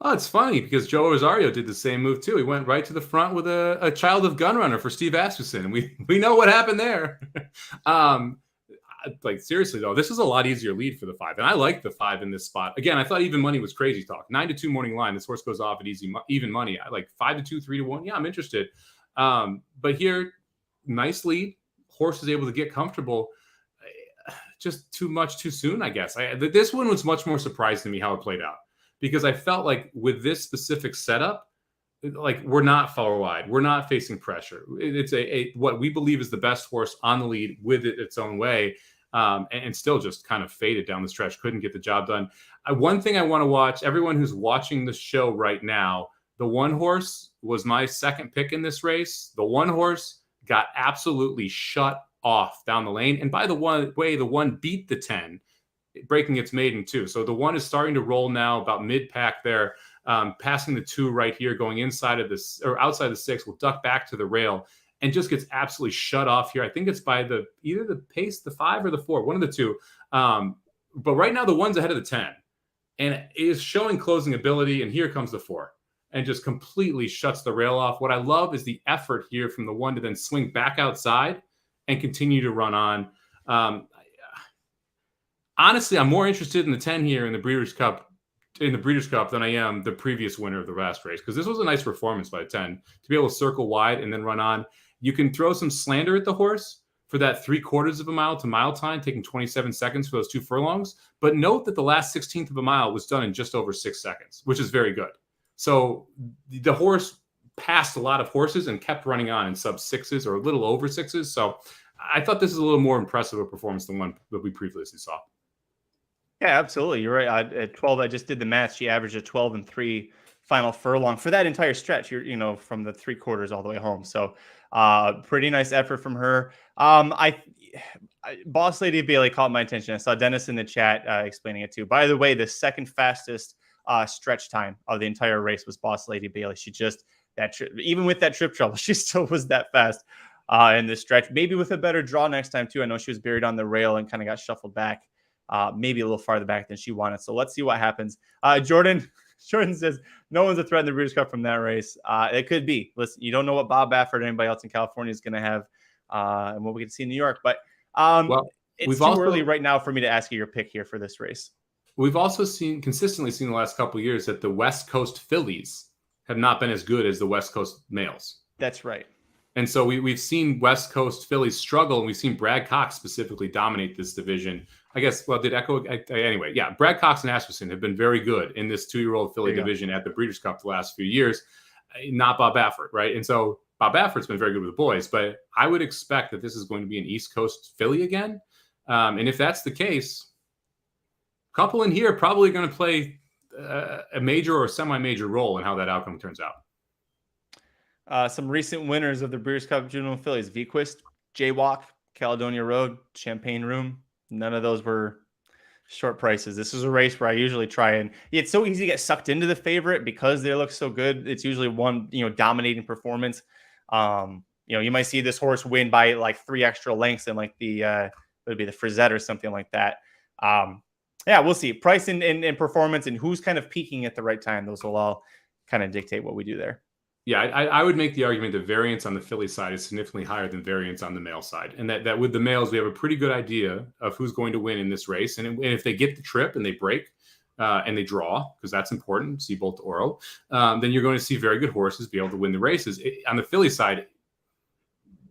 Oh, it's funny because Joe Rosario did the same move too. He went right to the front with a child of Gun Runner for Steve Asmussen, and we know what happened there. Seriously though, this is a lot easier lead for the 5, and I like the 5 in this spot. Again, I thought even money was crazy talk. 9-2 morning line. This horse goes off at even money. I like 5-2, 3-1. Yeah, I'm interested. But here, nice lead. Horse is able to get comfortable. Just too much too soon, I guess. This one was much more surprising to me how it played out. Because I felt like with this specific setup, we're not far wide. We're not facing pressure. It's what we believe is the best horse on the lead with it its own way, and still just kind of faded down the stretch. Couldn't get the job done. One thing I want to watch, everyone who's watching the show right now, the one horse was my second pick in this race. The one horse got absolutely shut off down the lane. And by the way, the one beat the 10. Breaking its maiden too. So the 1 is starting to roll now about mid-pack there, passing the 2 right here, going inside of this or outside the 6, will duck back to the rail and just gets absolutely shut off here. I think it's by either the pace, the 5 or the 4, one of the 2. But right now the 1's ahead of the 10 and is showing closing ability. And here comes the 4 and just completely shuts the rail off. What I love is the effort here from the 1 to then swing back outside and continue to run on. Honestly, I'm more interested in the 10 here in the Breeders' Cup than I am the previous winner of the last race, because this was a nice performance by the 10 to be able to circle wide and then run on. You can throw some slander at the horse for that 3/4 of a mile to mile time, taking 27 seconds for those 2 furlongs. But note that the last 16th of a mile was done in just over 6 seconds, which is very good. So the horse passed a lot of horses and kept running on in sub-6s or a little over 6s. So I thought this is a little more impressive a performance than one that we previously saw. Yeah, absolutely. You're right. At 12, I just did the math. She averaged a 12-3 final furlong for that entire stretch. From the 3/4 all the way home. So, pretty nice effort from her. Boss Lady Bailey caught my attention. I saw Dennis in the chat explaining it too. By the way, the second fastest stretch time of the entire race was Boss Lady Bailey. She just even with that trip trouble, she still was that fast in the stretch. Maybe with a better draw next time too. I know she was buried on the rail and kind of got shuffled back. Maybe a little farther back than she wanted. So let's see what happens. Jordan says no one's a threat in the Breeders' Cup from that race. It could be. Listen, you don't know what Bob Baffert or anybody else in California is going to have and what we can see in New York. But it's too early right now for me to ask you your pick here for this race. We've also consistently seen the last couple of years that the West Coast fillies have not been as good as the West Coast males. That's right. And so we've seen West Coast fillies struggle, and we've seen Brad Cox specifically dominate this division. I guess, anyway, yeah, Brad Cox and Asmussen have been very good in this 2-year-old filly division at the Breeders' Cup the last few years, not Bob Baffert, right? And so Bob Baffert's been very good with the boys, but I would expect that this is going to be an East Coast filly again. And if that's the case, a couple in here are probably going to play a major or semi-major role in how that outcome turns out. Some recent winners of the Breeders' Cup Juvenile Fillies: Vequist, Jaywalk, Caledonia Road, Champagne Room. None of those were short prices. This is a race where I usually try and it's so easy to get sucked into the favorite because they look so good. It's usually one, dominating performance. You might see this horse win by like 3 extra lengths in like it would be the Frizette or something like that. Yeah, we'll see. Price and performance and who's kind of peaking at the right time. Those will all kind of dictate what we do there. Yeah, I would make the argument that variance on the filly side is significantly higher than variance on the male side. And that with the males, we have a pretty good idea of who's going to win in this race. And if they get the trip and they break and they draw, because that's important, see both Oro, then you're going to see very good horses be able to win the races. On the filly side,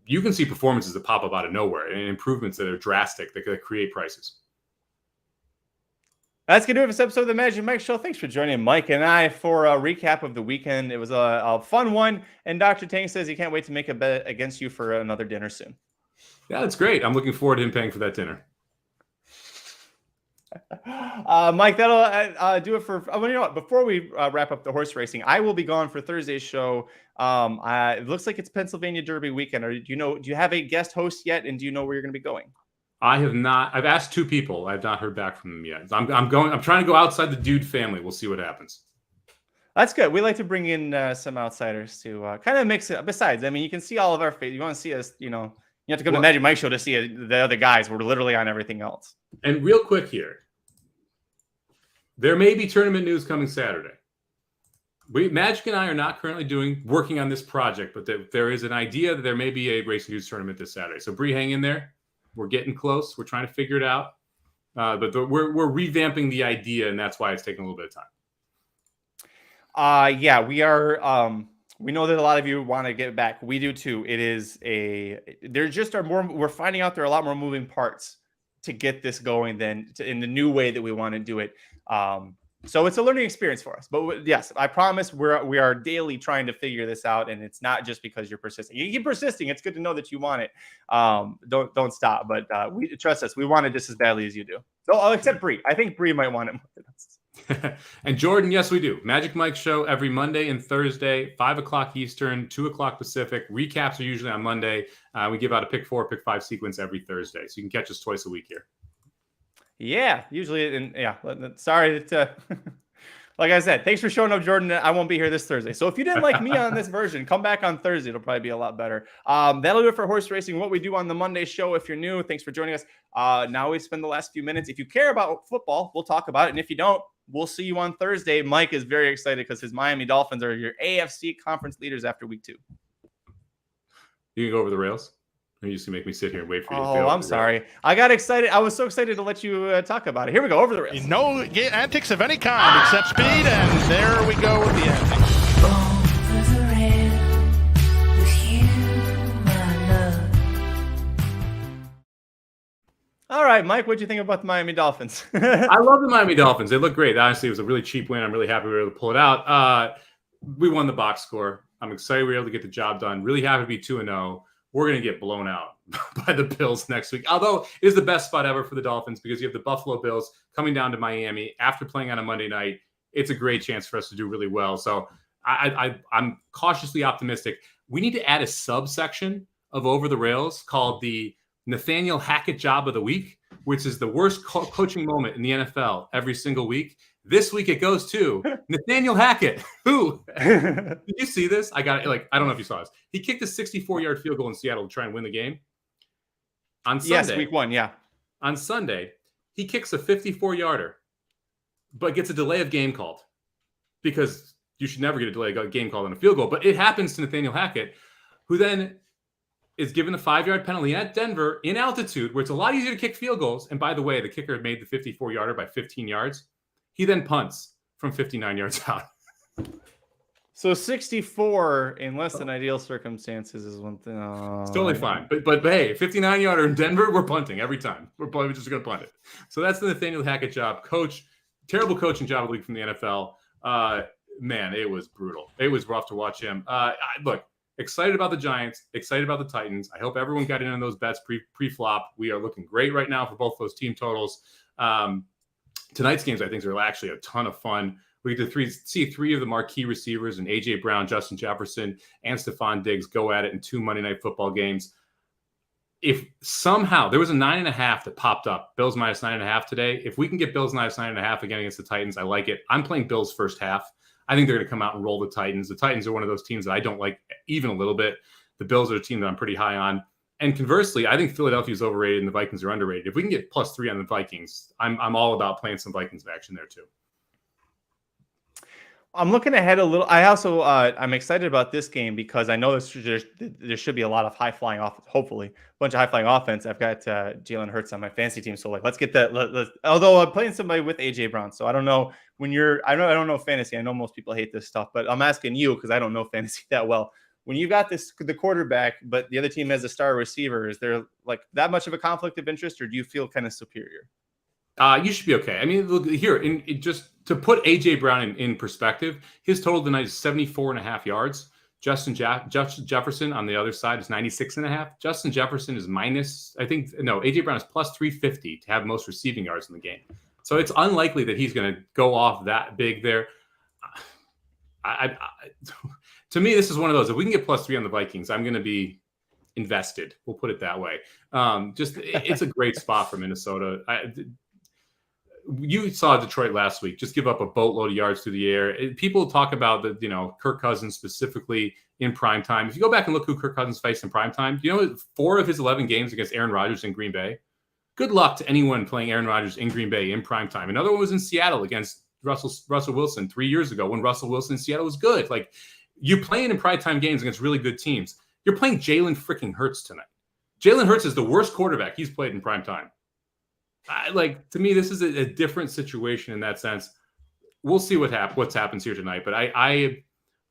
you can see performances that pop up out of nowhere and improvements that are drastic that create prices. That's going to do it for this episode of the Magic Mike Show. Thanks for joining Mike and I for a recap of the weekend. It was a fun one. And Dr. Tang says he can't wait to make a bet against you for another dinner soon. Yeah, that's great. I'm looking forward to him paying for that dinner. Mike, that'll do it for. Well, you know what? Before we wrap up the horse racing, I will be gone for Thursday's show. It looks like it's Pennsylvania Derby weekend. Do you have a guest host yet? And do you know where you're going to be going? I have not. I've asked 2 people. I've not heard back from them yet. I'm trying to go outside the Dude family. We'll see what happens. That's good. We like to bring in some outsiders to kind of mix it. Besides, I mean, you can see all of our faces. You want to see us, you have to come to Magic Mike Show to see the other guys. We're literally on everything else. And real quick here, there may be tournament news coming Saturday. Magic and I are not currently working on this project, but there is an idea that there may be a Racing News tournament this Saturday. So Bree, hang in there. We're getting close. We're trying to figure it out. But we're revamping the idea, and that's why it's taking a little bit of time. Yeah, we are. We know that a lot of you want to get back. We do too. There just are more. We're finding out there are a lot more moving parts to get this going in the new way that we want to do it. So it's a learning experience for us. But yes, I promise we are daily trying to figure this out, and it's not just because you're persisting. You keep persisting. It's good to know that you want it. Don't stop. But we trust us. We want it just as badly as you do. So except Bree. I think Bree might want it more than us. And Jordan, yes, we do. Magic Mike Show every Monday and Thursday, 5:00 Eastern, 2:00 Pacific. Recaps are usually on Monday. We give out a pick 4, pick 5 sequence every Thursday. So you can catch us twice a week here. Yeah, usually. Sorry that, like I said, thanks for showing up, Jordan. I won't be here this Thursday. So if you didn't like me on this version, come back on Thursday. It'll probably be a lot better. That'll do it for horse racing. What we do on the Monday show. If you're new, thanks for joining us. Now we spend the last few minutes. If you care about football, we'll talk about it. And if you don't, we'll see you on Thursday. Mike is very excited because his Miami Dolphins are your AFC conference leaders after week 2. You can go over the rails. Or you just make me sit here and wait for you. Oh, I'm sorry. I got excited. I was so excited to let you talk about it. Here we go. Over the rails. No antics of any kind except speed, and there we go with the antics. Over the rail with you, my love. All right, Mike, what'd you think about the Miami Dolphins? I love the Miami Dolphins. They look great. Honestly, it was a really cheap win. I'm really happy we were able to pull it out. We won the box score. I'm excited we were able to get the job done. Really happy to be 2-0. We're going to get blown out by the Bills next week. Although it is the best spot ever for the Dolphins because you have the Buffalo Bills coming down to Miami after playing on a Monday night. It's a great chance for us to do really well. So I'm cautiously optimistic. We need to add a subsection of Over the Rails called the Nathaniel Hackett Job of the Week, which is the worst coaching moment in the NFL every single week. This week it goes to Nathaniel Hackett. Who? Did you see this? I don't know if you saw this. He kicked a 64-yard field goal in Seattle to try and win the game. On Sunday, yes, week 1, yeah. On Sunday, he kicks a 54-yarder, but gets a delay of game called because you should never get a delay of game called on a field goal. But it happens to Nathaniel Hackett, who then is given a 5-yard penalty at Denver in altitude, where it's a lot easier to kick field goals. And by the way, the kicker made the 54-yarder by 15 yards. He then punts from 59 yards out. So 64 in less than ideal circumstances is one thing. It's totally fine. But hey, 59-yarder in Denver, we're punting every time. We're probably just going to punt it. So that's the Nathaniel Hackett job. Terrible coaching job of the league from the NFL. Man, it was brutal. It was rough to watch him. Look, excited about the Giants, excited about the Titans. I hope everyone got in on those bets pre-flop. We are looking great right now for both those team totals. Tonight's games, I think, are actually a ton of fun. We get to see three of the marquee receivers in A.J. Brown, Justin Jefferson, and Stephon Diggs go at it in 2 Monday Night Football games. If somehow there was a 9.5 that popped up, Bills minus 9.5 today. If we can get Bills minus 9.5 again against the Titans, I like it. I'm playing Bills first half. I think they're going to come out and roll the Titans. The Titans are one of those teams that I don't like even a little bit. The Bills are a team that I'm pretty high on. And conversely, I think Philadelphia is overrated and the Vikings are underrated. If we can get +3 on the Vikings, I'm all about playing some Vikings action there too. I'm looking ahead a little. I also I'm excited about this game because I know there should be a lot of high flying off. Hopefully, a bunch of high flying offense. I've got Jalen Hurts on my fantasy team, so let's get that. Although I'm playing somebody with AJ Brown, so I don't know when I don't know fantasy. I know most people hate this stuff, but I'm asking you because I don't know fantasy that well. When you got the quarterback, but the other team has a star receiver, is there like that much of a conflict of interest, or do you feel kind of superior? You should be okay. I mean, look here, just to put A.J. Brown in perspective, his total tonight is 74.5 yards. Justin Jefferson on the other side is 96.5. Justin Jefferson is A.J. Brown is +350 to have most receiving yards in the game. So it's unlikely that he's going to go off that big there. To me, this is one of those. If we can get +3 on the Vikings, I'm going to be invested. We'll put it that way. It's a great spot for Minnesota. You saw Detroit last week. Just give up a boatload of yards through the air. People talk about Kirk Cousins specifically in prime time. If you go back and look who Kirk Cousins faced in prime time, 4 of his 11 games against Aaron Rodgers in Green Bay. Good luck to anyone playing Aaron Rodgers in Green Bay in prime time. Another one was in Seattle against Russell Wilson 3 years ago when Russell Wilson in Seattle was good. Like, you're playing in prime time games against really good teams. You're playing Jalen freaking Hurts tonight. Jalen Hurts is the worst quarterback he's played in prime time. To me, this is a different situation in that sense. We'll see what happens here tonight, but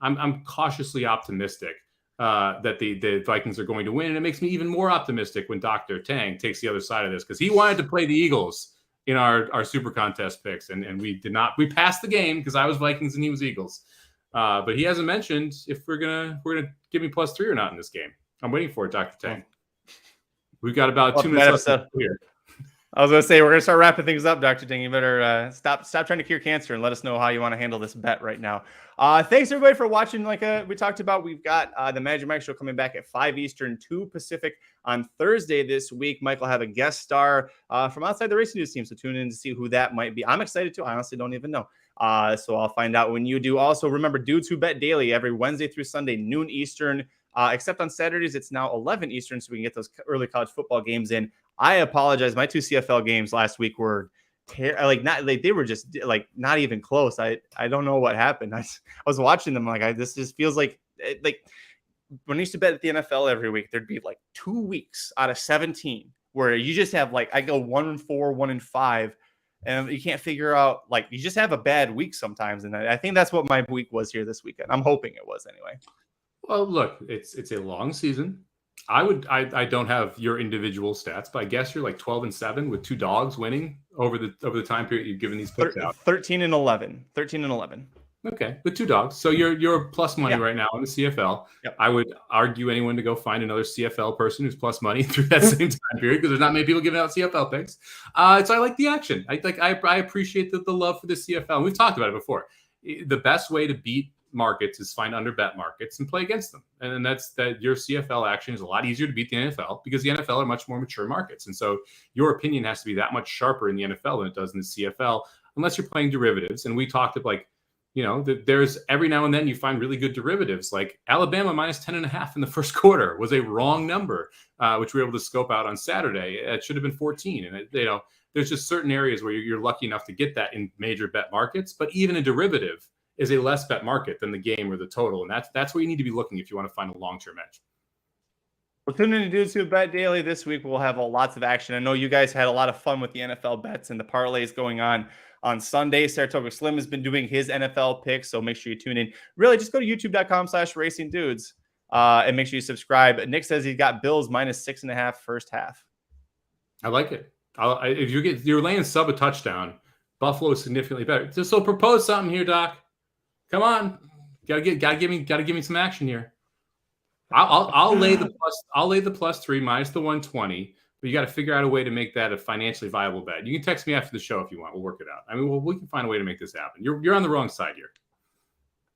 I'm cautiously optimistic that the Vikings are going to win, and it makes me even more optimistic when Dr. Tang takes the other side of this because he wanted to play the Eagles in our Super Contest picks, and we did not. We passed the game because I was Vikings and he was Eagles. But he hasn't mentioned if we're gonna give me +3 or not in this game. I'm waiting for it, Dr. Tang. We've got about 2 minutes left here. I was going to say, we're going to start wrapping things up, Dr. Ding. You better stop trying to cure cancer and let us know how you want to handle this bet right now. Thanks, everybody, for watching. Like we talked about, we've got the Magic Mike Show coming back at 5 Eastern, 2 Pacific on Thursday this week. Mike will have a guest star from outside the racing news team, so tune in to see who that might be. I'm excited, too. I honestly don't even know. So I'll find out when you do. Also, remember, Dudes Who Bet Daily every Wednesday through Sunday, noon Eastern. Except on Saturdays, it's now 11 Eastern, so we can get those early college football games in. I apologize. My 2 CFL games last week were they were just not even close. I don't know what happened. I was watching them this just feels like when I used to bet at the NFL every week, there'd be 2 weeks out of 17 where you just have I go 1-4, 1-5, and you can't figure out you just have a bad week sometimes. And I think that's what my week was here this weekend. I'm hoping it was anyway. Well, look, it's a long season. I don't have your individual stats, but I guess you're 12-7 with 2 dogs winning over the time period you've given these picks out. 13-11. Okay, with 2 dogs. So you're plus money right now in the CFL. Yep. I would argue anyone to go find another CFL person who's plus money through that same time period because there's not many people giving out CFL picks. So I like the action. I appreciate the love for the CFL. And we've talked about it before. The best way to beat markets is find under bet markets and play against them. And that's that your CFL action is a lot easier to beat the NFL because the NFL are much more mature markets. And so your opinion has to be that much sharper in the NFL than it does in the CFL, unless you're playing derivatives. And we talked about there's every now and then you find really good derivatives like Alabama minus 10.5 in the first quarter was a wrong number, which we were able to scope out on Saturday. It should have been 14. And there's just certain areas where you're lucky enough to get that in major bet markets, but even a derivative is a less bet market than the game or the total. And that's where you need to be looking if you want to find a long-term edge. Well, tune in to Dudes Who Bet Daily. This week we'll have lots of action. I know you guys had a lot of fun with the NFL bets and the parlays going on Sunday. Saratoga Slim has been doing his NFL picks, so make sure you tune in. Really, just go to youtube.com/racingdudes and make sure you subscribe. Nick says he's got Bills minus 6.5 first half. I like it. If you're laying sub a touchdown, Buffalo is significantly better. So propose something here, Doc. Come on, gotta give me some action here. I'll lay the +3 minus the 120. But you got to figure out a way to make that a financially viable bet. You can text me after the show if you want. We'll work it out. I mean, we can find a way to make this happen. You're on the wrong side here.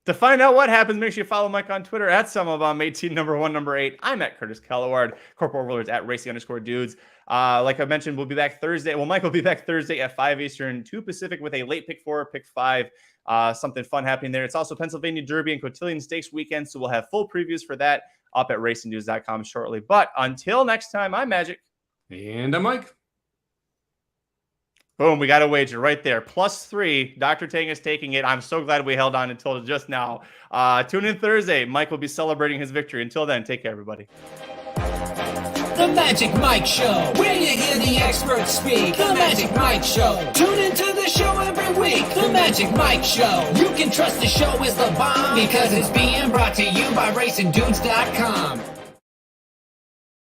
To find out what happens, make sure you follow Mike on Twitter at Somobomb 18 number 8. I'm at Curtis Kalleward. Corporate Overlords at Racy_dudes. Like I mentioned, we'll be back Thursday. Well, Mike will be back Thursday at 5 Eastern, 2 Pacific with a late pick 4, pick 5. Something fun happening there. It's also Pennsylvania Derby and Cotillion Stakes weekend, so we'll have full previews for that up at racingnews.com shortly. But until next time, I'm Magic. And I'm Mike. Boom, we got a wager right there. +3. Dr. Tang is taking it. I'm so glad we held on until just now. Tune in Thursday. Mike will be celebrating his victory. Until then, take care, everybody. The Magic Mike Show, where you hear the experts speak. The Magic Mike Show. Tune into the show every week. The Magic Mike Show. You can trust the show is the bomb because it's being brought to you by racingdudes.com.